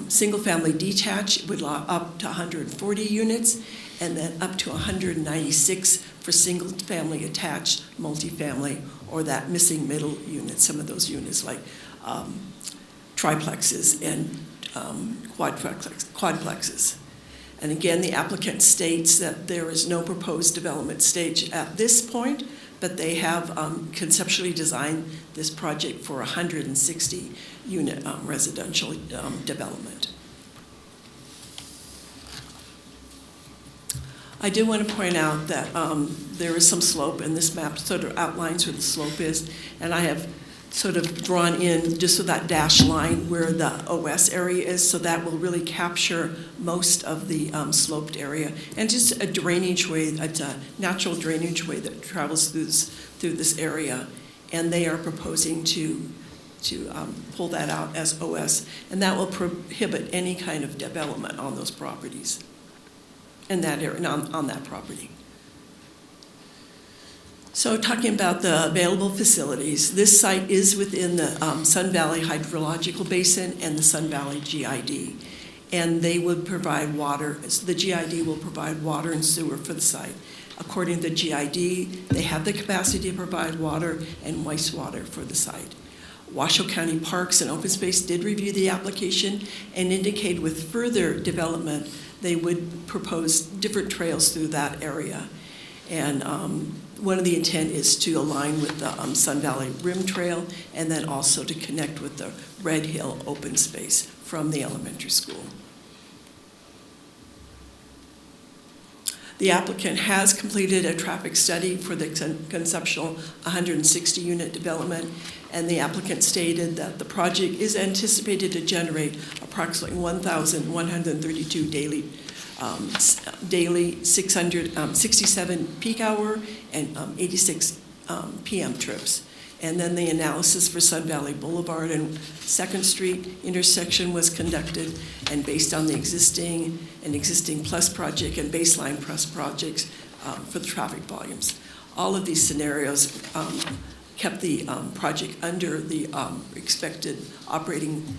single-family detached, it would allow up to 140 units, and then up to 196 for single-family attached, multifamily, or that missing middle unit, some of those units like triplexes and quadplexes. And again, the applicant states that there is no proposed development stage at this point, but they have conceptually designed this project for 160 unit residential development. I do want to point out that there is some slope, and this map sort of outlines where the slope is, and I have sort of drawn in just so that dashed line where the OS area is, so that will really capture most of the sloped area. And just a drainage way, it's a natural drainage way that travels through this area. and they are proposing to pull that out as OS, and that will prohibit any kind of development on those properties, in that area, on that property. So talking about the available facilities, this site is within the Sun Valley Hydrological Basin and the Sun Valley GID, and they would provide water. The GID will provide water and sewer for the site. According to the GID, they have the capacity to provide water and wastewater for the site. Washoe County Parks and Open Space did review the application and indicated with further development, they would propose different trails through that area. And one of the intent is to align with the Sun Valley Rim Trail and then also to connect with the Red Hill open space from the elementary school. The applicant has completed a traffic study for the conceptual 160-unit development, and the applicant stated that the project is anticipated to generate approximately 1,132 daily 667 peak hour and 86 PM trips. And then the analysis for Sun Valley Boulevard and 2nd Street intersection was conducted, and based on the existing plus project and baseline plus projects for the traffic volumes. All of these scenarios kept the project under the expected operating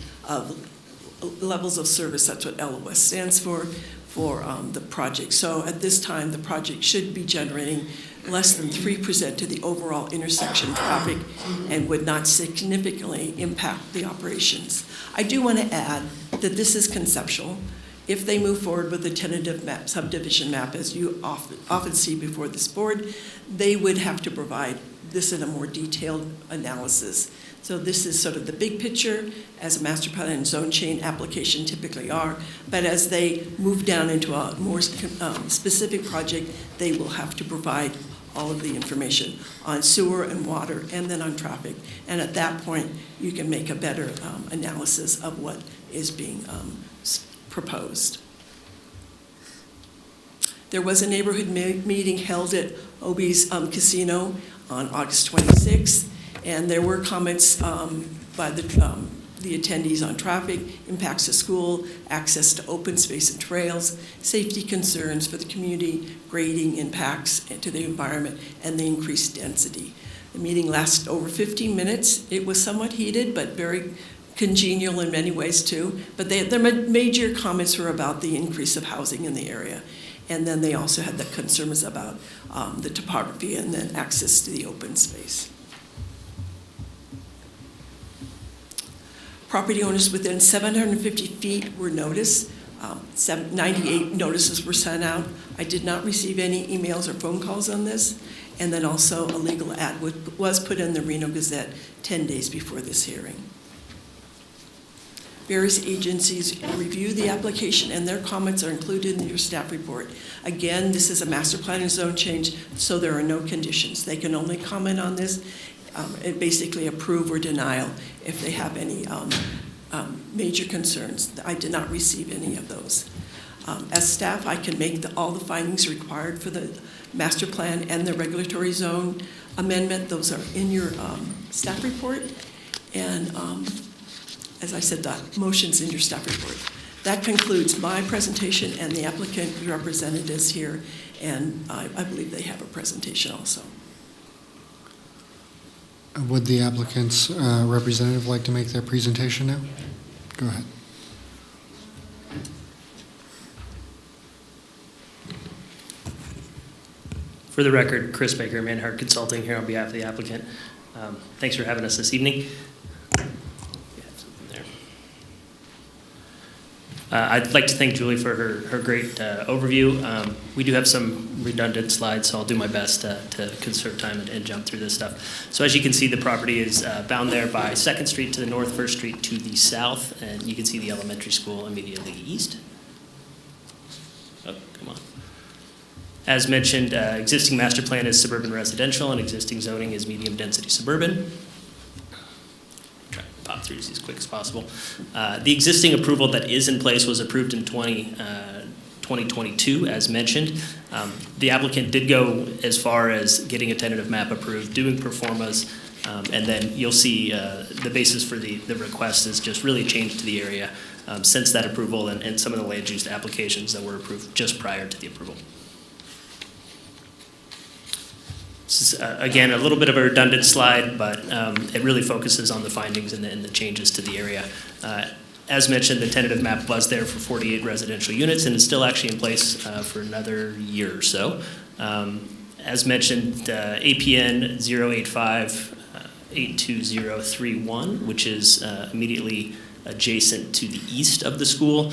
levels of service. That's what LOS stands for the project. So at this time, the project should be generating less than 3% to the overall intersection traffic and would not significantly impact the operations. I do want to add that this is conceptual. If they move forward with the tentative map, subdivision map, as you often see before this board, they would have to provide this in a more detailed analysis. So this is sort of the big picture, as a master plan and zone change application typically are, but as they move down into a more specific project, they will have to provide all of the information on sewer and water and then on traffic. And at that point, you can make a better analysis of what is being proposed. There was a neighborhood meeting held at Obie's Casino on August 26th, and there were comments by the attendees on traffic, impacts to school, access to open space and trails, safety concerns for the community, grading impacts to the environment, and the increased density. The meeting lasted over 15 minutes. It was somewhat heated, but very congenial in many ways too. But their major comments were about the increase of housing in the area. And then they also had the concerns about the topography and then access to the open space. Property owners within 750 feet were noticed. 98 notices were sent out. I did not receive any emails or phone calls on this. And then also a legal ad was put in the Reno Gazette 10 days before this hearing. Various agencies review the application, and their comments are included in your staff report. Again, this is a master plan and zone change, so there are no conditions. They can only comment on this and basically approve or denial if they have any major concerns. I did not receive any of those. As staff, I can make all the findings required for the master plan and the regulatory zone amendment. Those are in your staff report. And as I said, the motion's in your staff report. That concludes my presentation, and the applicant representatives here, and I believe they have a presentation also. Would the applicant's representative like to make their presentation now? Go ahead. For the record, Chris Baker, Manhart Consulting, here on behalf of the applicant. Thanks for having us this evening. I'd like to thank Julie for her great overview. We do have some redundant slides, so I'll do my best to conserve time and jump through this stuff. So as you can see, the property is bound there by 2nd Street to the north, 1st Street to the south, and you can see the elementary school immediately east. Oh, come on. As mentioned, existing master plan is suburban residential, and existing zoning is medium density suburban. Pop through these as quick as possible. The existing approval that is in place was approved in 2022, as mentioned. The applicant did go as far as getting a tentative map approved, doing performas, and then you'll see the basis for the request is just really changed to the area since that approval and some of the land use applications that were approved just prior to the approval. This is, again, a little bit of a redundant slide, but it really focuses on the findings and the changes to the area. As mentioned, the tentative map was there for 48 residential units and is still actually in place for another year or so. As mentioned, APN 085-82031, which is immediately adjacent to the east of the school,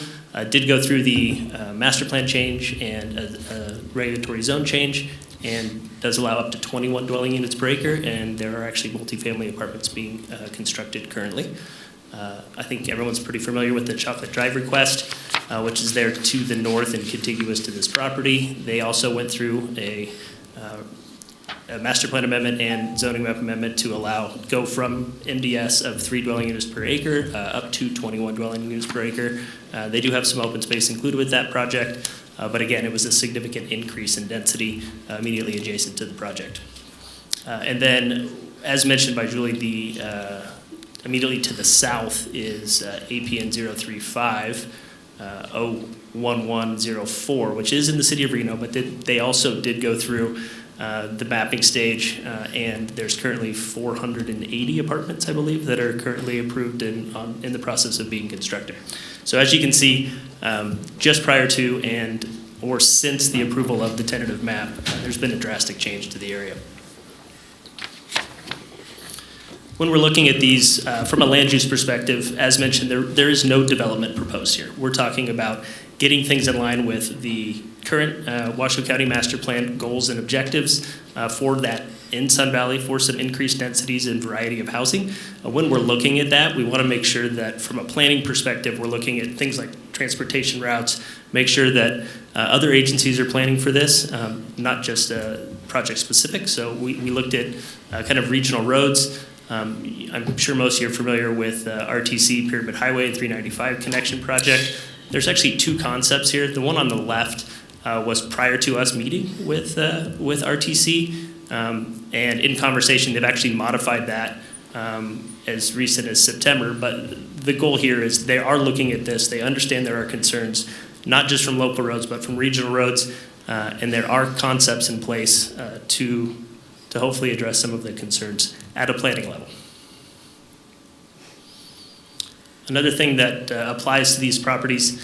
did go through the master plan change and a regulatory zone change, and does allow up to 21 dwelling units per acre, and there are actually multifamily apartments being constructed currently. I think everyone's pretty familiar with the Chocolate Drive request, which is there to the north and contiguous to this property. They also went through a master plan amendment and zoning map amendment to go from MDS of 3 dwelling units per acre up to 21 dwelling units per acre. They do have some open space included with that project, but again, it was a significant increase in density immediately adjacent to the project. And then, as mentioned by Julie, immediately to the south is APN 035-01104, which is in the city of Reno, but they also did go through the mapping stage, and there's currently 480 apartments, I believe, that are currently approved and in the process of being constructed. So as you can see, just prior to or since the approval of the tentative map, there's been a drastic change to the area. When we're looking at these from a land use perspective, as mentioned, there is no development proposed here. We're talking about getting things in line with the current Washoe County Master Plan goals and objectives for that in Sun Valley for some increased densities and variety of housing. When we're looking at that, we want to make sure that from a planning perspective, we're looking at things like transportation routes, make sure that other agencies are planning for this, not just project specific. So we looked at kind of regional roads. I'm sure most of you are familiar with RTC, Pyramid Highway and 395 connection project. There's actually two concepts here. The one on the left was prior to us meeting with RTC, and in conversation, they've actually modified that as recent as September. But the goal here is they are looking at this. They understand there are concerns, not just from local roads, but from regional roads, and there are concepts in place to hopefully address some of the concerns at a planning level. Another thing that applies to these properties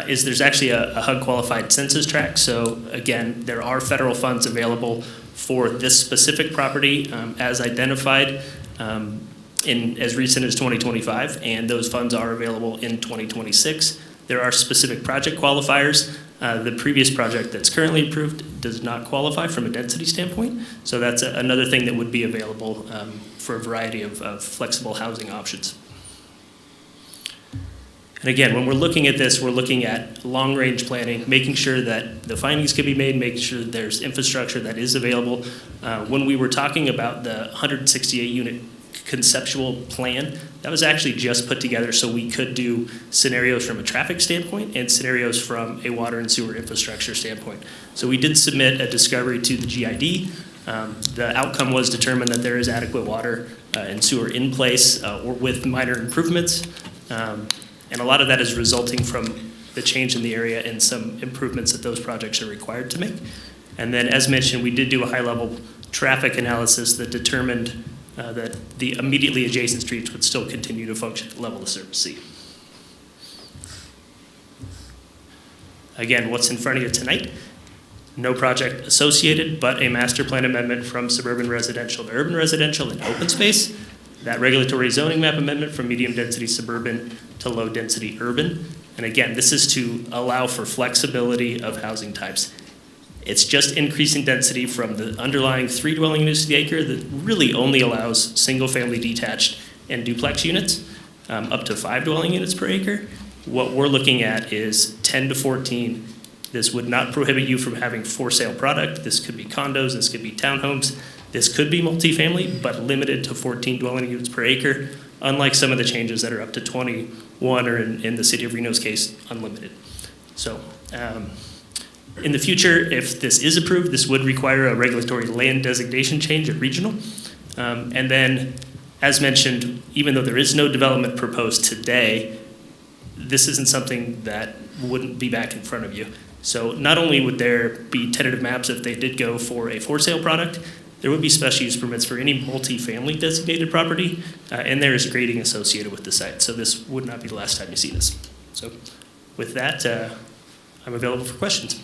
is there's actually a HUD qualified census tract. So again, there are federal funds available for this specific property as identified in as recent as 2025, and those funds are available in 2026. There are specific project qualifiers. The previous project that's currently approved does not qualify from a density standpoint, so that's another thing that would be available for a variety of flexible housing options. And again, when we're looking at this, we're looking at long-range planning, making sure that the findings can be made, making sure that there's infrastructure that is available. When we were talking about the 168-unit conceptual plan, that was actually just put together so we could do scenarios from a traffic standpoint and scenarios from a water and sewer infrastructure standpoint. So we did submit a discovery to the GID. The outcome was determined that there is adequate water and sewer in place or with minor improvements. And a lot of that is resulting from the change in the area and some improvements that those projects are required to make. And then, as mentioned, we did do a high-level traffic analysis that determined that the immediately adjacent streets would still continue to function at level of service C. Again, what's in front of you tonight? No project associated, but a master plan amendment from suburban residential to urban residential and open space. That regulatory zoning map amendment from medium density suburban to low density urban. And again, this is to allow for flexibility of housing types. It's just increasing density from the underlying 3 dwelling units to the acre that really only allows single family detached and duplex units up to 5 dwelling units per acre. What we're looking at is 10 to 14. This would not prohibit you from having for sale product. This could be condos, this could be townhomes. This could be multifamily, but limited to 14 dwelling units per acre, unlike some of the changes that are up to 21 or in the city of Reno's case, unlimited. So in the future, if this is approved, this would require a regulatory land designation change at regional. And then, as mentioned, even though there is no development proposed today, this isn't something that wouldn't be back in front of you. So not only would there be tentative maps if they did go for a for sale product, there would be special use permits for any multifamily designated property, and there is grading associated with the site. So this would not be the last time you see this. So with that, I'm available for questions.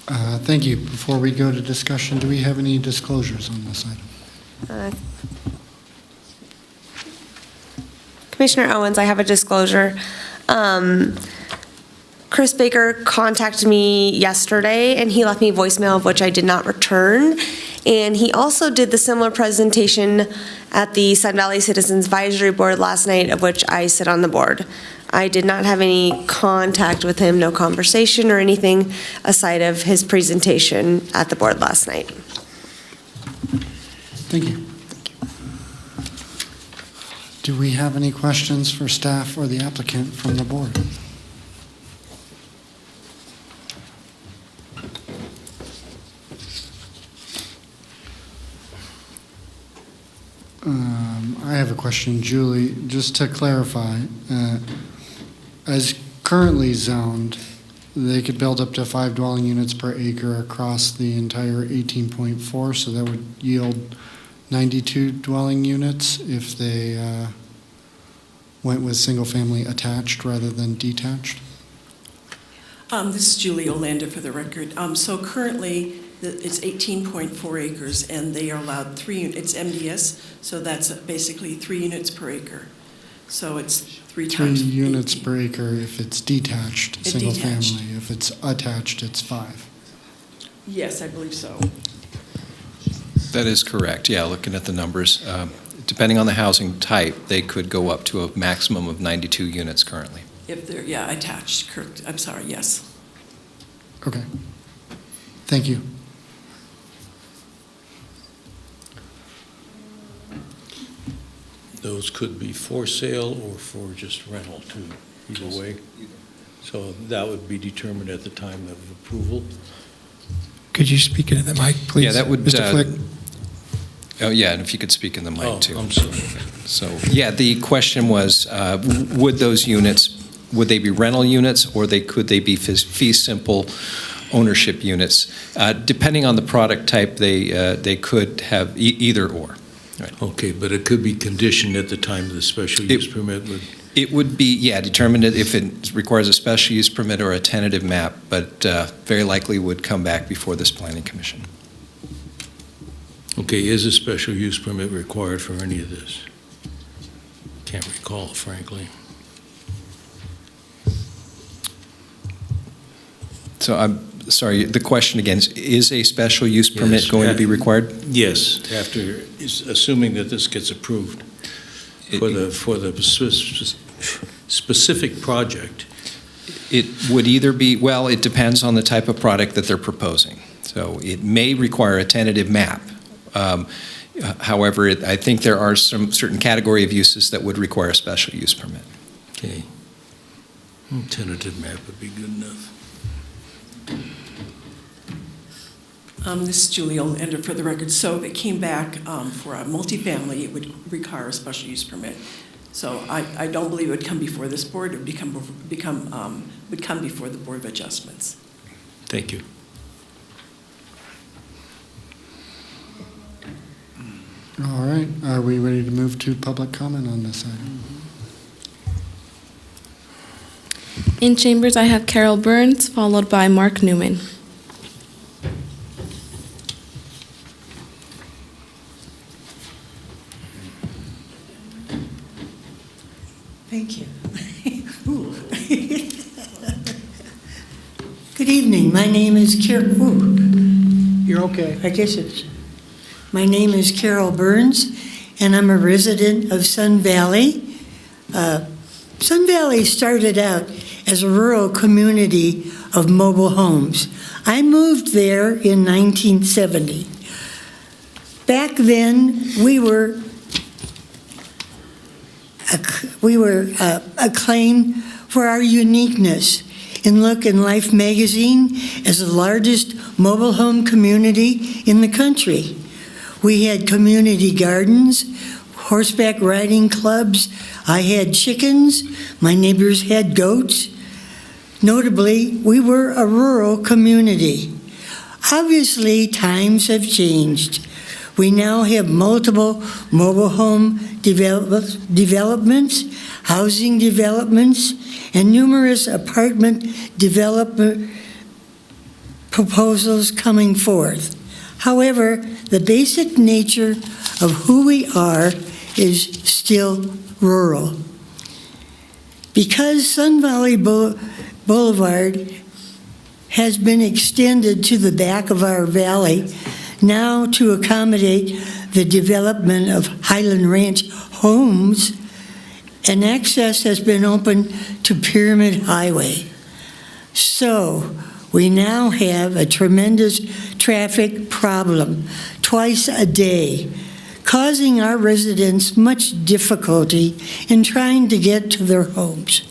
Thank you. Before we go to discussion, do we have any disclosures on this item? Commissioner Owens, I have a disclosure. Chris Baker contacted me yesterday, and he left me a voicemail, of which I did not return. And he also did the similar presentation at the Sun Valley Citizens Advisory Board last night, of which I sit on the board. I did not have any contact with him, no conversation or anything aside of his presentation at the board last night. Thank you. Do we have any questions for staff or the applicant from the board? I have a question, Julie. Just to clarify, as currently zoned, they could build up to 5 dwelling units per acre across the entire 18.4, so that would yield 92 dwelling units if they went with single-family attached rather than detached? This is Julie Olander for the record. So currently, it's 18.4 acres, and they are allowed 3, it's MDS, so that's basically 3 units per acre. So it's 3 times 3 units per acre if it's detached, It's single detached. family. If it's attached, it's 5. Yes, I believe so. That is correct, yeah, looking at the numbers. Depending on the housing type, they could go up to a maximum of 92 units currently. If they're, yeah, attached, correct. I'm sorry, yes. Okay. Thank you. Those could be for sale or for just rental too, either way. So that would be determined at the time of approval. Could you speak into the mic, please? Yeah, that would, Mr. Flick? Oh, yeah, and if you could speak in the mic too. I'm sorry. So, yeah, the question was, would those units, would they be rental units or could they be fee simple ownership units? Depending on the product type, they could have either or. Right. Okay, but it could be conditioned at the time of the special use permit would... It would be, yeah, determined if it requires a special use permit or a tentative map, but very likely would come back before this planning commission. Okay, is a special use permit required for any of this? Can't recall, frankly. So I'm sorry, the question again is a special use permit Yes, going to be required? Yes, assuming that this gets approved for the specific project. It would either be, well, it depends on the type of product that they're proposing. So it may require a tentative map. However, I think there are some certain category of uses that would require a special use permit. Okay. Tentative map would be good enough. This is Julie Olander for the record. So if it came back for a multifamily, it would require a special use permit. So I don't believe it would come before this board. It would would come before the Board of Adjustments. Thank you. All right. Are we ready to move to public comment on this item? In chambers, I have Carol Burns, followed by Mark Newman. Thank you. Good evening. My name is Carol. You're okay. I guess it's. My name is Carol Burns, and I'm a resident of Sun Valley. Sun Valley started out as a rural community of mobile homes. I moved there in 1970. Back then, we were acclaimed for our uniqueness in Look and Life magazine as the largest mobile home community in the country. We had community gardens, horseback riding clubs. I had chickens. My neighbors had goats. Notably, we were a rural community. Obviously, times have changed. We now have multiple mobile home developments, housing developments, and numerous apartment development proposals coming forth. However, the basic nature of who we are is still rural. Because Sun Valley Boulevard has been extended to the back of our valley, now to accommodate the development of Highland Ranch homes, and access has been opened to Pyramid Highway. So we now have a tremendous traffic problem twice a day, causing our residents much difficulty in trying to get to their homes.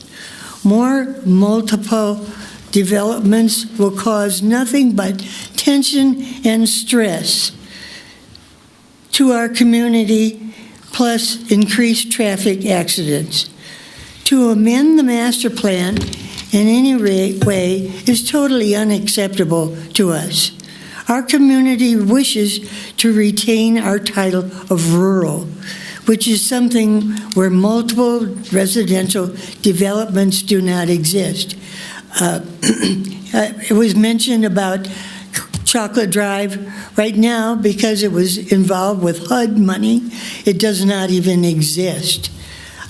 More multiple developments will cause nothing but tension and stress to our community, plus increased traffic accidents. To amend the master plan in any way is totally unacceptable to us. Our community wishes to retain our title of rural, which is something where multiple residential developments do not exist. It was mentioned about Chocolate Drive. Right now, because it was involved with HUD money, it does not even exist.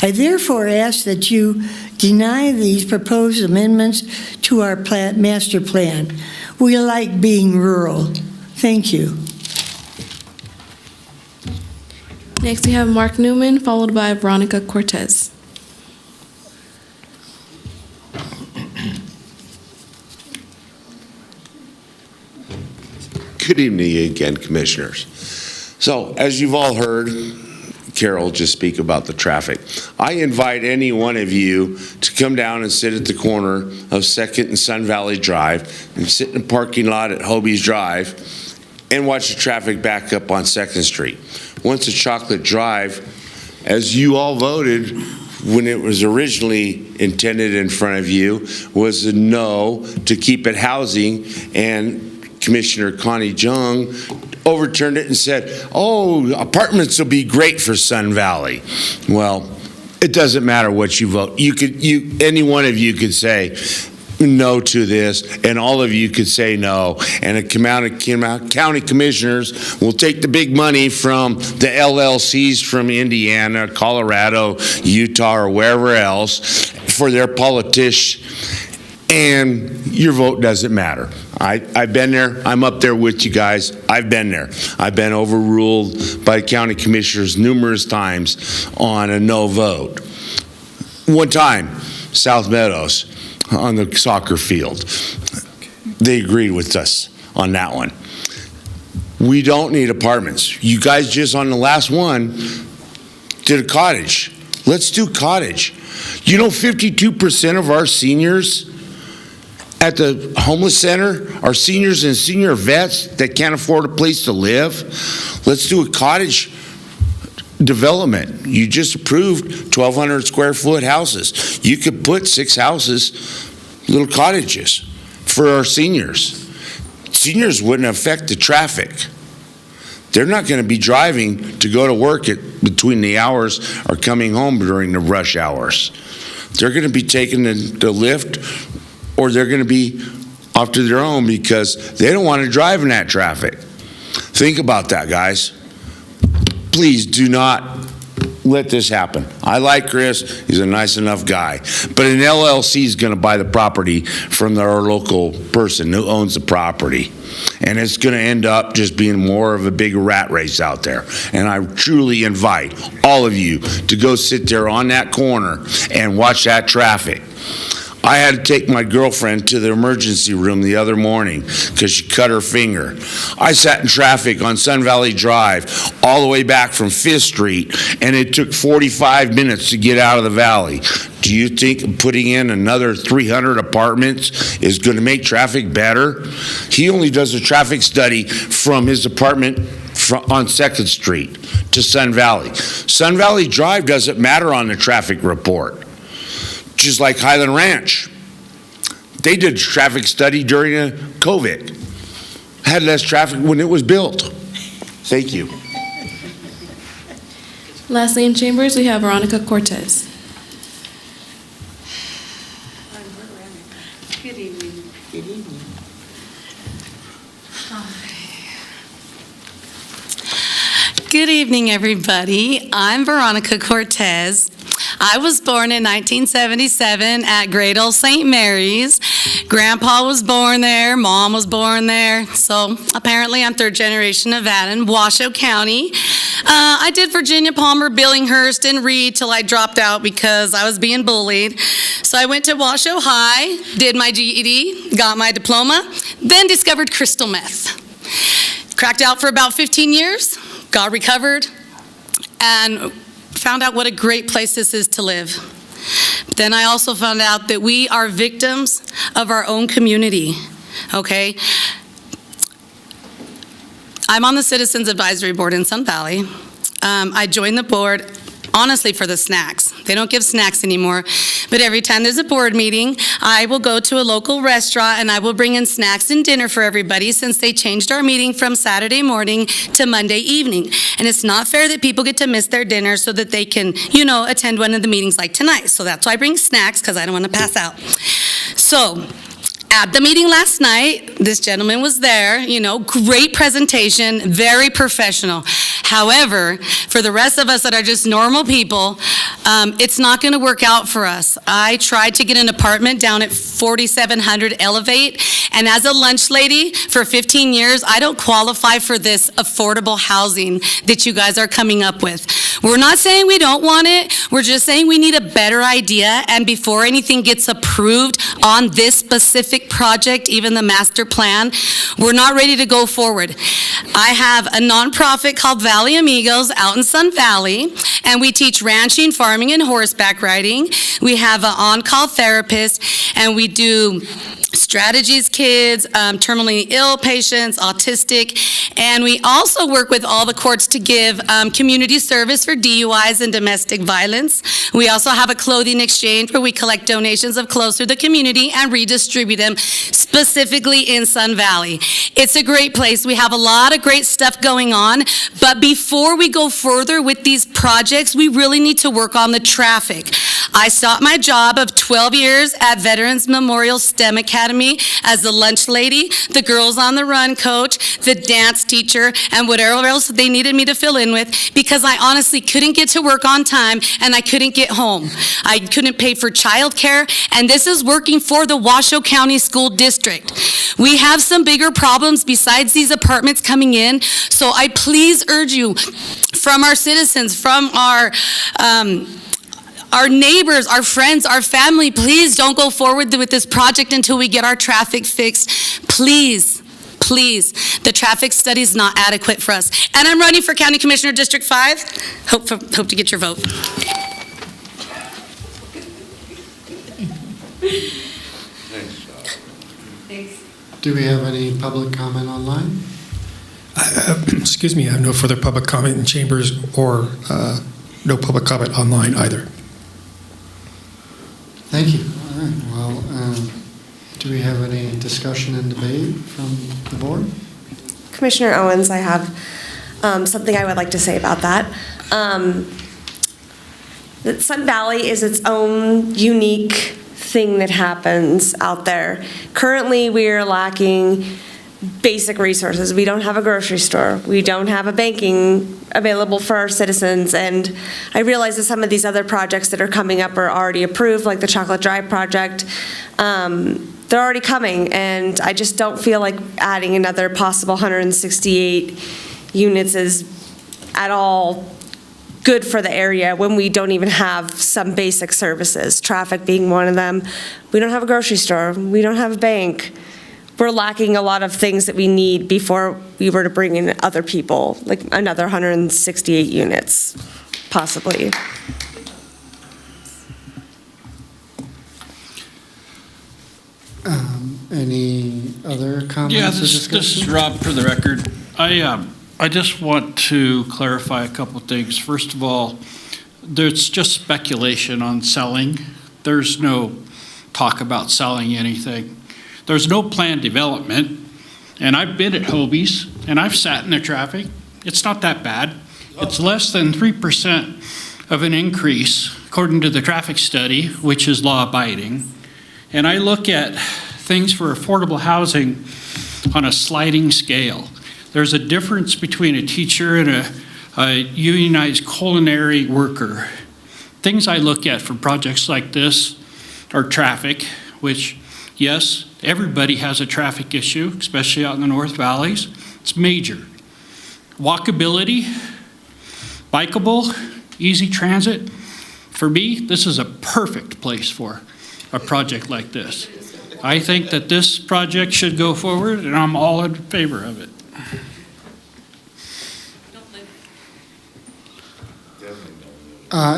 I therefore ask that you deny these proposed amendments to our master plan. We like being rural. Thank you. Next, we have Mark Newman, followed by Veronica Cortez. Good evening again, Commissioners. So, as you've all heard Carol just speak about the traffic, I invite any one of you to come down and sit at the corner of 2nd and Sun Valley Drive and sit in the parking lot at Hobie's Drive and watch the traffic back up on 2nd Street. Once the Chocolate Drive, as you all voted when it was originally intended in front of you, was a no to keep it housing, and Commissioner Connie Jung overturned it and said, oh, apartments will be great for Sun Valley. Well, it doesn't matter what you vote. Any one of you could say no to this, and all of you could say no, and the county commissioners will take the big money from the LLCs from Indiana, Colorado, Utah, or wherever else for their politicians, and your vote doesn't matter. I've been there. I'm up there with you guys. I've been there. I've been overruled by county commissioners numerous times on a no vote. One time, South Meadows on the soccer field, they agreed with us on that one. We don't need apartments. You guys just on the last one did a cottage. Let's do cottage. You know, 52% of our seniors at the homeless center are seniors and senior vets that can't afford a place to live. Let's do a cottage development. You just approved 1,200 square foot houses. You could put 6 houses, little cottages for our seniors. Seniors wouldn't affect the traffic. They're not going to be driving to go to work between the hours or coming home during the rush hours. They're going to be taking the lift, or they're going to be off to their own because they don't want to drive in that traffic. Think about that, guys. Please do not let this happen. I like Chris. He's a nice enough guy. But an LLC is going to buy the property from our local person who owns the property. And it's going to end up just being more of a big rat race out there. And I truly invite all of you to go sit there on that corner and watch that traffic. I had to take my girlfriend to the emergency room the other morning because she cut her finger. I sat in traffic on Sun Valley Drive all the way back from 5th Street, and it took 45 minutes to get out of the valley. Do you think putting in another 300 apartments is going to make traffic better? He only does a traffic study from his apartment on 2nd Street to Sun Valley. Sun Valley Drive doesn't matter on the traffic report, just like Highland Ranch. They did a traffic study during COVID. Had less traffic when it was built. Thank you. Lastly, in chambers, we have Veronica Cortez. Good evening. Good evening. Good evening, everybody. I'm Veronica Cortez. I was born in 1977 at Great Old St. Mary's. Grandpa was born there, Mom was born there, so apparently I'm third generation Nevadan, Washoe County. I did Virginia, Palmer, Billinghurst, and Reed till I dropped out because I was being bullied. So I went to Washoe High, did my GED, got my diploma, then discovered crystal meth. Cracked out for about 15 years, got recovered, and found out what a great place this is to live. Then I also found out that we are victims of our own community, okay? I'm on the Citizens Advisory Board in Sun Valley. I joined the board, honestly, for the snacks. They don't give snacks anymore, but every time there's a board meeting, I will go to a local restaurant and I will bring in snacks and dinner for everybody since they changed our meeting from Saturday morning to Monday evening. And it's not fair that people get to miss their dinner so that they can, attend one of the meetings like tonight. So that's why I bring snacks, because I don't want to pass out. So, at the meeting last night, this gentleman was there, great presentation, very professional. However, for the rest of us that are just normal people, it's not going to work out for us. I tried to get an apartment down at 4700 Elevate, and as a lunch lady for 15 years, I don't qualify for this affordable housing that you guys are coming up with. We're not saying we don't want it, we're just saying we need a better idea, and before anything gets approved on this specific project, even the master plan, we're not ready to go forward. I have a nonprofit called Valley Amigos out in Sun Valley, and we teach ranching, farming, and horseback riding. We have an on-call therapist, and we do strategies kids, terminally ill patients, autistic, and we also work with all the courts to give community service for DUIs and domestic violence. We also have a clothing exchange where we collect donations of clothes through the community and redistribute them specifically in Sun Valley. It's a great place. We have a lot of great stuff going on, but before we go further with these projects, we really need to work on the traffic. I stopped my job of 12 years at Veterans Memorial STEM Academy as the lunch lady, the Girls on the Run coach, the dance teacher, and whatever else they needed me to fill in with, because I honestly couldn't get to work on time and I couldn't get home. I couldn't pay for childcare, and this is working for the Washoe County School District. We have some bigger problems besides these apartments coming in, so I please urge you, from our citizens, from our neighbors, our friends, our family, please don't go forward with this project until we get our traffic fixed. Please, please. The traffic study is not adequate for us. And I'm running for County Commissioner District 5. Hope to get your vote. Do we have any public comment online? Excuse me, I have no further public comment in chambers or no public comment online either. Thank you. All right, well, do we have any discussion and debate from the board? Commissioner Owens, I have something I would like to say about that. That Sun Valley is its own unique thing that happens out there. Currently, we are lacking basic resources. We don't have a grocery store. We don't have a banking available for our citizens. And I realize that some of these other projects that are coming up are already approved, like the Chocolate Drive project. They're already coming, and I just don't feel like adding another possible 168 units is at all good for the area when we don't even have some basic services, traffic being one of them. We don't have a grocery store. We don't have a bank. We're lacking a lot of things that we need before we were to bring in other people, like another 168 units, possibly. Any other comments? Yeah, or this discussion? is Rob for the record. I just want to clarify a couple things. First of all, there's just speculation on selling. There's no talk about selling anything. There's no planned development. And I've been at Hobie's and I've sat in the traffic. It's not that bad. It's less than 3% of an increase, according to the traffic study, which is law abiding. And I look at things for affordable housing on a sliding scale. There's a difference between a teacher and a unionized culinary worker. Things I look at for projects like this are traffic, which, yes, everybody has a traffic issue, especially out in the North Valleys. It's major. Walkability, bikeable, easy transit. For me, this is a perfect place for a project like this. I think that this project should go forward, and I'm all in favor of it.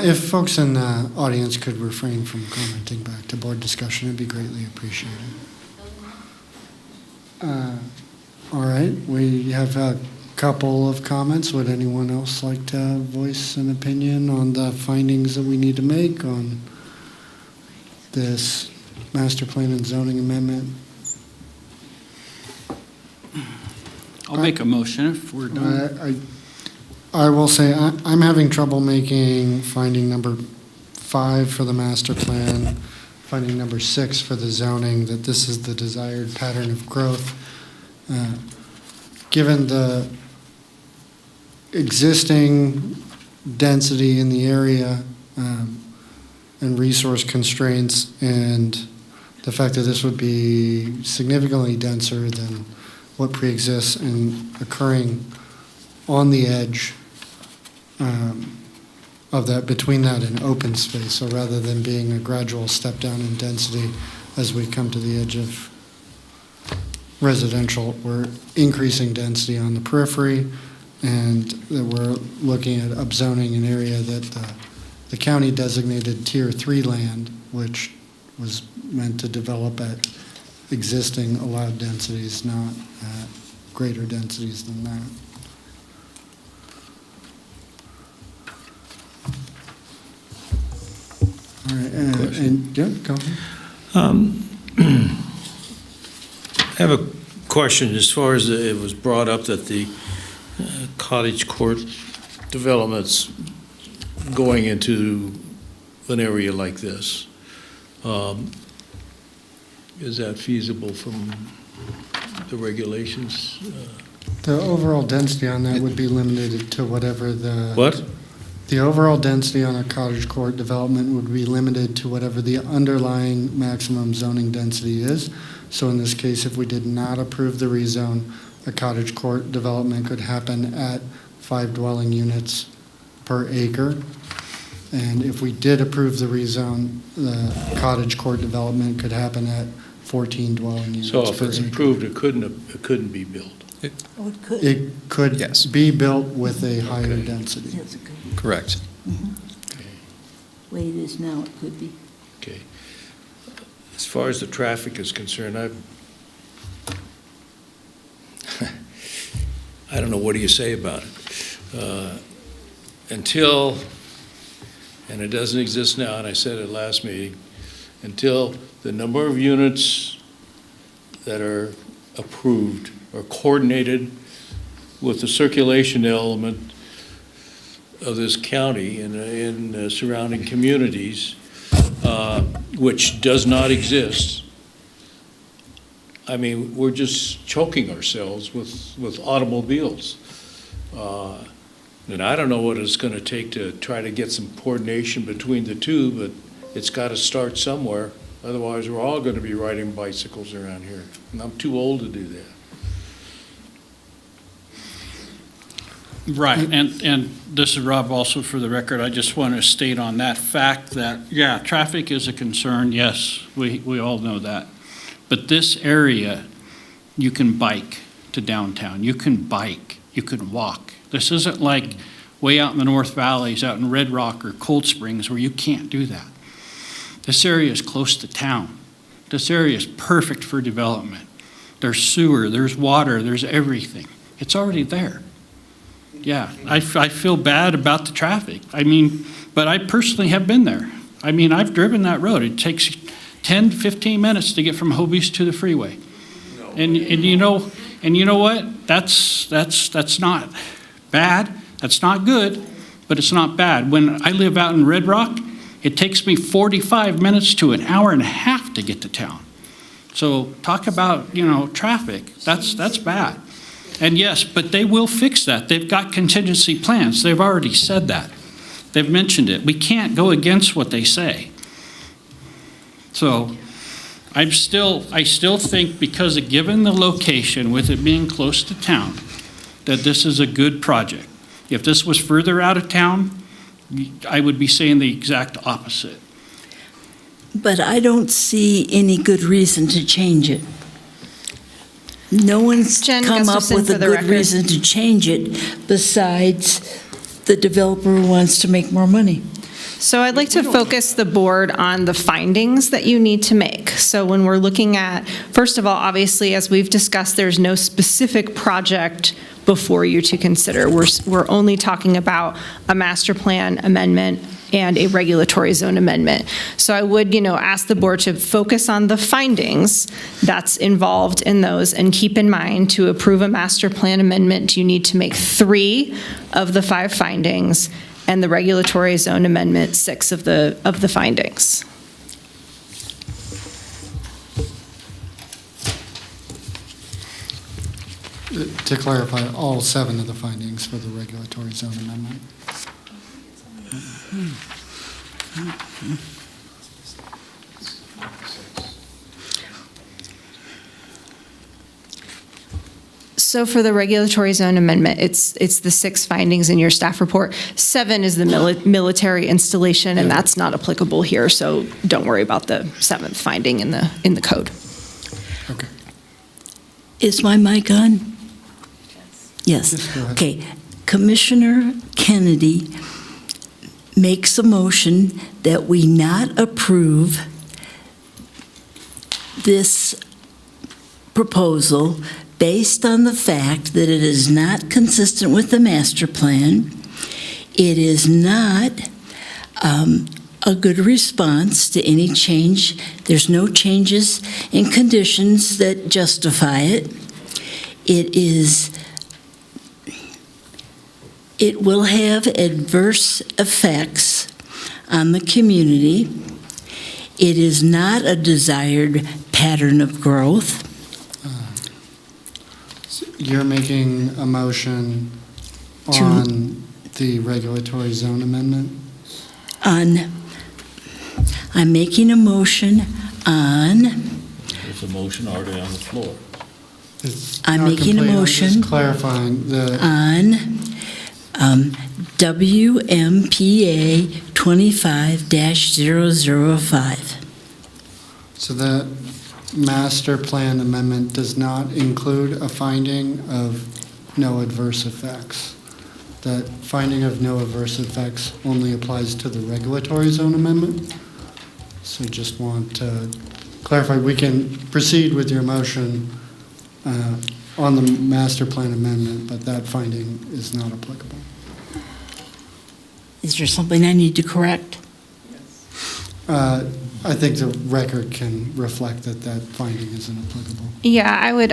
If folks in the audience could refrain from commenting back to board discussion, it'd be greatly appreciated. All right, we have a couple of comments. Would anyone else like to voice an opinion on the findings that we need to make on this master plan and zoning amendment? I'll make a motion if we're done. I will say I'm having trouble making finding number 5 for the master plan, finding number 6 for the zoning, that this is the desired pattern of growth. Given the existing density in the area and resource constraints, and the fact that this would be significantly denser than what pre-exists and occurring on the edge of that, between that and open space. So rather than being a gradual step down in density as we come to the edge of residential, we're increasing density on the periphery, and that we're looking at upzoning an area that the county designated Tier 3 land, which was meant to develop at existing allowed densities, not at greater densities than that. All right, and yeah, go ahead. I have a question as far as it was brought up that the cottage court developments going into an area like this. Is that feasible from the regulations? The overall density on that would be limited to whatever the... What? The overall density on a cottage court development would be limited to whatever the underlying maximum zoning density is. So in this case, if we did not approve the rezone, a cottage court development could happen at 5 dwelling units per acre. And if we did approve the rezone, the cottage court development could happen at 14 dwelling units. So if per it's acre. approved, it couldn't be built? It could be built with a higher density. Correct. Way it is now, it could be. Okay. As far as the traffic is concerned, I don't know, what do you say about it? Until, and it doesn't exist now, and I said it last meeting, until the number of units that are approved are coordinated with the circulation element of this county and in surrounding communities, which does not exist. I mean, we're just choking ourselves with automobiles. And I don't know what it's going to take to try to get some coordination between the two, but it's got to start somewhere. Otherwise, we're all going to be riding bicycles around here. And I'm too old to do that. Right, and this is Rob, also for the record, I just want to state on that fact that, yeah, traffic is a concern, yes, we all know that. But this area, you can bike to downtown, you can bike, you can walk. This isn't like way out in the North Valleys, out in Red Rock or Cold Springs, where you can't do that. This area is close to town. This area is perfect for development. There's sewer, there's water, there's everything. It's already there. Yeah, I feel bad about the traffic. I mean, but I personally have been there. I mean, I've driven that road. It takes 10, 15 minutes to get from Hobies to the freeway. And you know what? That's not bad. That's not good, but it's not bad. When I live out in Red Rock, it takes me 45 minutes to an hour and a half to get to town. So talk about, traffic. That's bad. And yes, but they will fix that. They've got contingency plans. They've already said that. They've mentioned it. We can't go against what they say. So I still think, because of given the location, with it being close to town, that this is a good project. If this was further out of town, I would be saying the exact opposite. But I don't see any good reason to change it. No one's come up Gustafson, with for a the good record. reason to change it besides the developer wants to make more money. So I'd like to focus the board on the findings that you need to make. So when we're looking at, first of all, obviously, as we've discussed, there's no specific project before you to consider. We're only talking about a master plan amendment and a regulatory zone amendment. So I would, ask the board to focus on the findings that's involved in those, and keep in mind, to approve a master plan amendment, you need to make 3 of the 5 findings, and the regulatory zone amendment 6 of the findings. To clarify, all 7 of the findings for the regulatory zone amendment. So for the regulatory zone amendment, it's the 6 findings in your staff report. 7 is the military installation, and that's not applicable here, so don't worry about the 7th finding in the code. Okay. Is my mic on? Yes. Yes, go ahead. Okay. Commissioner Kennedy makes a motion that we not approve this proposal based on the fact that it is not consistent with the master plan. It is not a good response to any change. There's no changes in conditions that justify it. It will have adverse effects on the community. It is not a desired pattern of growth. You're making a motion on the regulatory zone amendment? I'm making a motion on. There's a motion already on the floor. It's I'm not making a complete. I'm motion just clarifying on WMPA 25-005. So that master plan amendment does not include a finding of no adverse effects. That finding of no adverse effects only applies to the regulatory zone amendment. So just want to clarify, we can proceed with your motion on the master plan amendment, but that finding is not applicable. Is there something I need to correct? I think the record can reflect that that finding isn't applicable. Yeah, I would,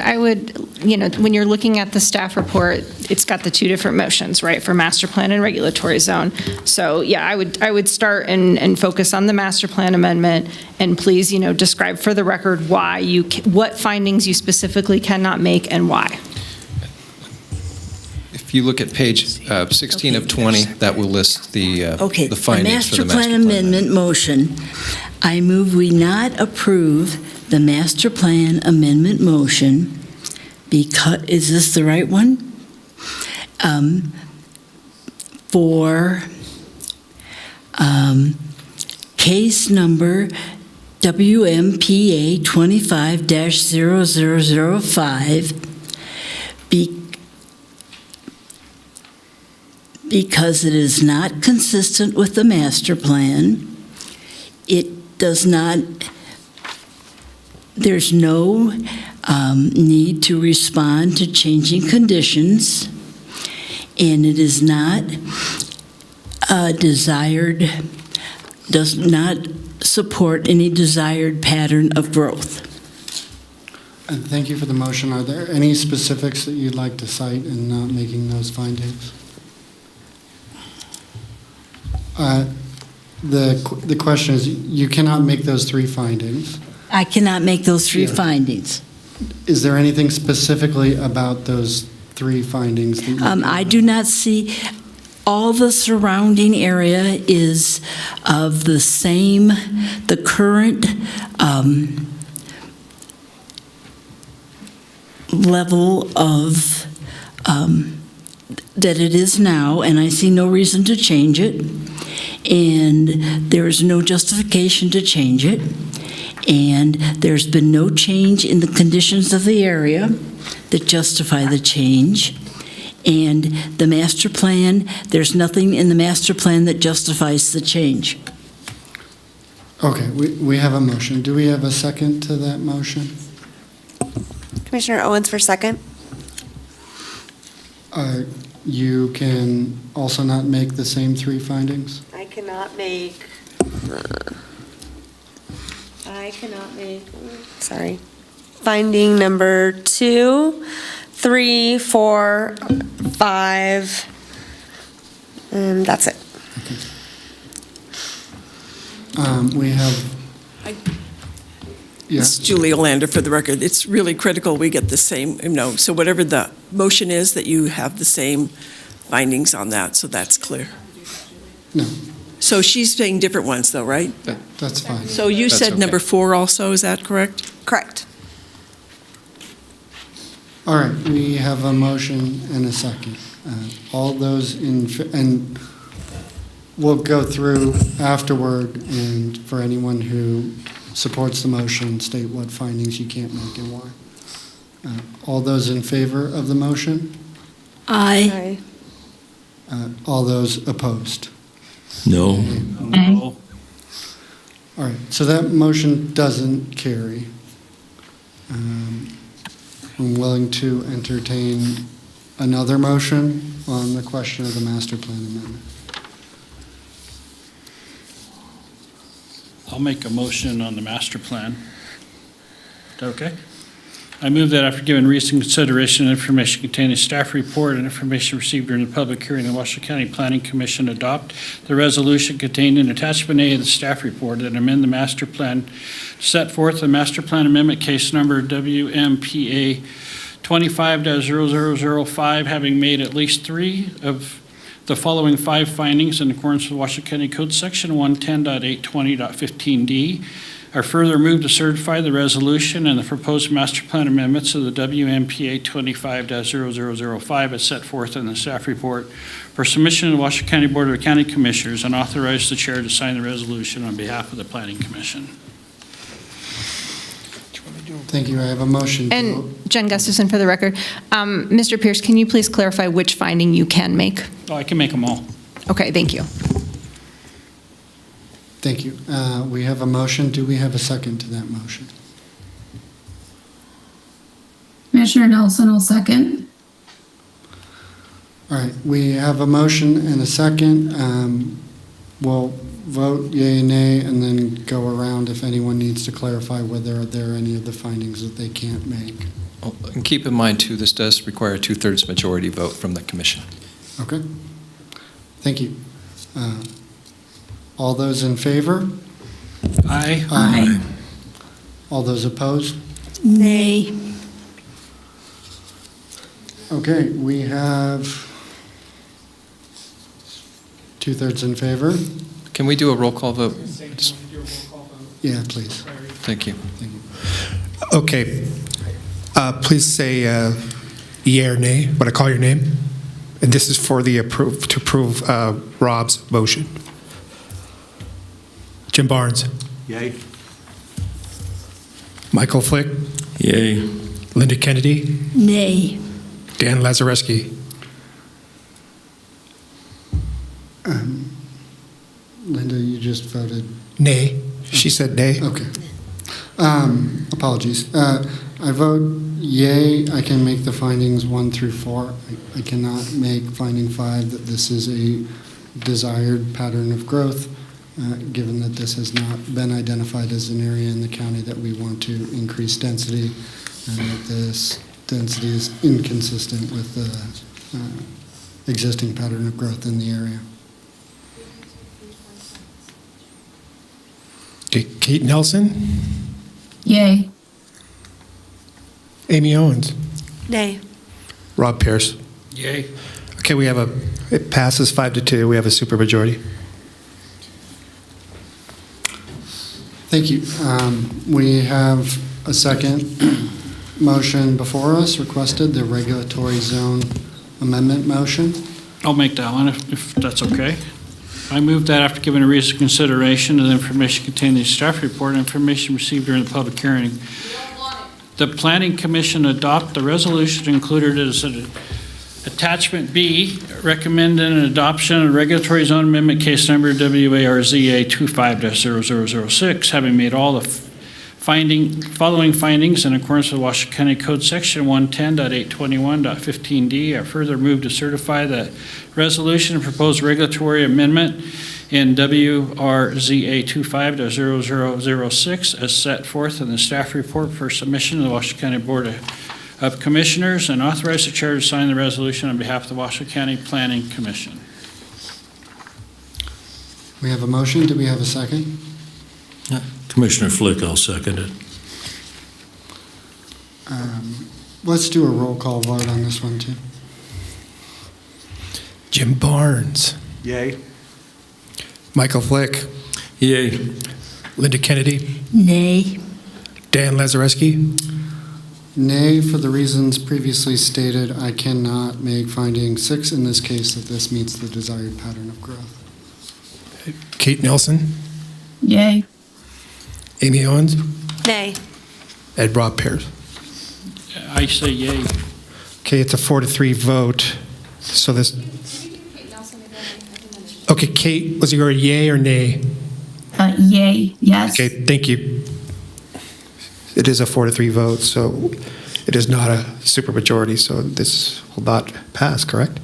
when you're looking at the staff report, it's got the 2 different motions, right, for master plan and regulatory zone. So, yeah, I would start and focus on the master plan amendment, and please, describe for the record what findings you specifically cannot make and why. If you look at page 16 of 20, that will list the Okay, the findings for the master plan amendment motion. I move we not approve the master plan amendment motion because, is this the right one? for case number WMPA 25-0005 because it is not consistent with the master plan. It does not, there's no need to respond to changing conditions, and it is not desired, does not support any desired pattern of growth. And thank you for the motion. Are there any specifics that you'd like to cite in not making those findings? The question is, you cannot make those three findings. I cannot make those three findings. Is there anything specifically about those three findings that you I do not see, all the surrounding area is of the same, the current level of, that it is now, and I see no reason to change it, and there is no justification to change it, and there's been no change in the conditions of the area that justify the change. And the master plan, there's nothing in the master plan that justifies the change. Okay, we have a motion. Do we have a second to that motion? Commissioner Owens for second. You can also not make the same three findings? I cannot make, sorry. Finding number 2, 3, 4, 5, and that's it. We have, This is Julie Olander for the record. It's really critical we get the same, so whatever the motion is, that you have the same findings on that, so that's clear. No. So she's saying different ones though, right? That's fine. So you That's said okay. number 4 also, is that correct? Correct. All right, we have a motion and a second. All those and we'll go through afterward, and for anyone who supports the motion, state what findings you can't make and why. All those in favor of the motion? Aye. All those opposed? No. No. All right, so that motion doesn't carry. I'm willing to entertain another motion on the question of the master plan amendment. I'll make a motion on the master plan. Is that okay? I move that after giving recent consideration and information contained in the staff report and information received during the public hearing, the Washoe County Planning Commission adopt the resolution contained in attachment A of the staff report and amend the master plan, set forth the master plan amendment case number WMPA 25-0005, having made at least 3 of the following 5 findings in accordance with Washoe County Code Section 110.820.15D, are further moved to certify the resolution and the proposed master plan amendments of the WMPA 25-0005 as set forth in the staff report for submission to the Washoe County Board of County Commissioners, and authorize the chair to sign the resolution on behalf of the Planning Commission. Thank you. I have a motion. And Jen Gustafson for the record. Mr. Pierce, can you please clarify which finding you can make? Oh, I can make them all. Okay, thank you. Thank you. We have a motion. Do we have a second to that motion? Commissioner Nelson will second. All right, we have a motion and a second. We'll vote yea and nay, and then go around if anyone needs to clarify whether there are any of the findings that they can't make. Oh, and keep in mind, too, this does require a 2/3 majority vote from the commission. Okay. Thank you. All those in favor? Aye. Aye. All those opposed? Nay. Okay, we have 2/3 in favor. Can we do a roll call vote? Yeah, please. Thank you. Thank you. Okay. Please say yea or nay when I call your name. And this is for the to approve Rob's motion. Jim Barnes. Yay. Michael Flick. Yay. Linda Kennedy. Nay. Dan Lazareski. Linda, you just voted. Nay. She said nay. Okay. Apologies. I vote yay. I can make the findings 1 through 4. I cannot make finding 5 that this is a desired pattern of growth, given that this has not been identified as an area in the county that we want to increase density, and that this density is inconsistent with the existing pattern of growth in the area. Okay, Kate Nelson. Yay. Amy Owens. Nay. Rob Pierce. Yay. Okay, it passes 5-2. We have a supermajority. Thank you. We have a second motion before us, requested, the regulatory zone amendment motion. I'll make that one if that's okay. I move that after giving a reasoned consideration to the information contained in the staff report and information received during the public hearing, the Planning Commission adopt the resolution included as Attachment B, recommending an adoption of regulatory zone amendment case number WARZA 25-0006, having made all the following findings in accordance with Washoe County Code Section 110.821.15D. I further move to certify the resolution and proposed regulatory amendment in WRZA 25-0006 as set forth in the staff report for submission to the Washoe County Board of Commissioners, and authorize the chair to sign the resolution on behalf of the Washoe County Planning Commission. We have a motion. Do we have a second? Commissioner Flick, I'll second it. Let's do a roll call vote on this one, too. Jim Barnes. Yay. Michael Flick. Yay. Linda Kennedy. Nay. Dan Lazareski. Nay, for the reasons previously stated. I cannot make finding 6 in this case that this meets the desired pattern of growth. Kate Nelson. Yay. Amy Owens. Nay. And Rob Pierce. I say yay. Okay, it's a 4-3 vote. So this. Okay, Kate, was your yay or nay? Yay. Yes. Okay, thank you. It is a 4-3 vote, so it is not a supermajority, so this will not pass, correct?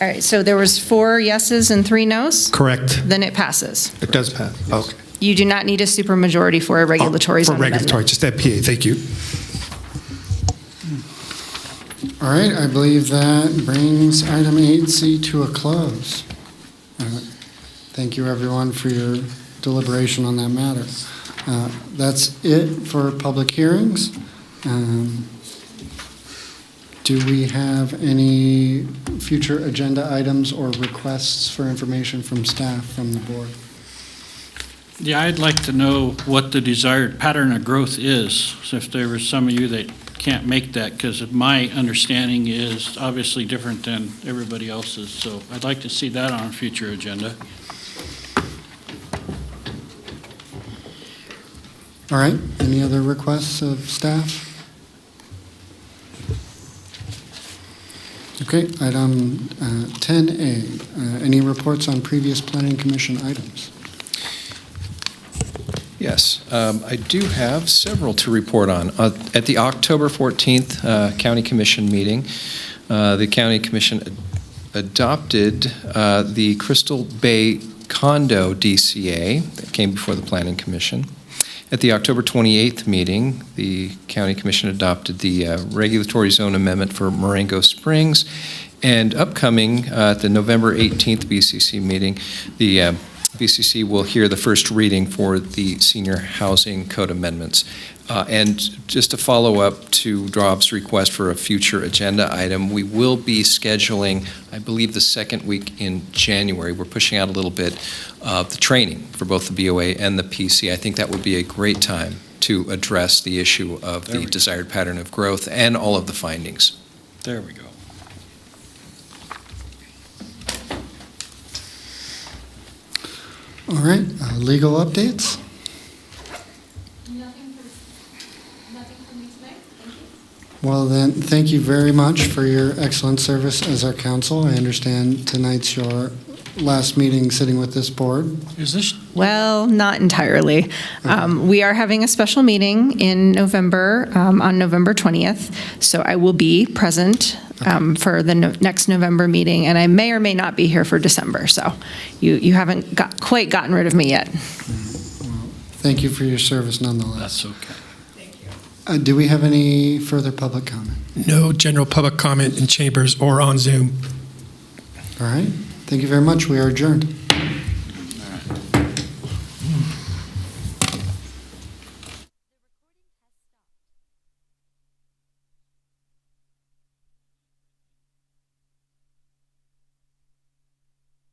All right, so there was 4 yeses and 3 nos? Correct. Then it passes. It does pass. Okay. You do not need a supermajority for a regulatory zone For regulatory, amendment. just that PA. Thank you. All right, I believe that brings item 8C to a close. Thank you, everyone, for your deliberation on that matter. That's it for public hearings. Do we have any future agenda items or requests for information from staff from the board? Yeah, I'd like to know what the desired pattern of growth is. So if there were some of you that can't make that, because my understanding is obviously different than everybody else's. So I'd like to see that on a future agenda. All right, any other requests of staff? Okay, item 10A, any reports on previous planning commission items? Yes, I do have several to report on. At the October 14th County Commission meeting, the County Commission adopted the Crystal Bay Condo DCA that came before the Planning Commission. At the October 28th meeting, the County Commission adopted the regulatory zone amendment for Marengo Springs, and upcoming at the November 18th BCC meeting, the BCC will hear the first reading for the senior housing code amendments. And just to follow up to Rob's request for a future agenda item, we will be scheduling, I believe, the second week in January. We're pushing out a little bit of the training for both the BOA and the PC. I think that would be a great time to address the issue of the desired pattern of growth and all of the findings. There we go. All right, legal updates? Well then, thank you very much for your excellent service as our council. I understand tonight's your last meeting sitting with this board. Is this? Well, not entirely. We are having a special meeting in November, on November 20th, so I will be present for the next November meeting, and I may or may not be here for December, so you haven't quite gotten rid of me yet. Thank you for your service nonetheless. That's okay. Do we have any further public comment? No general public comment in chambers or on Zoom. All right, thank you very much. We are adjourned.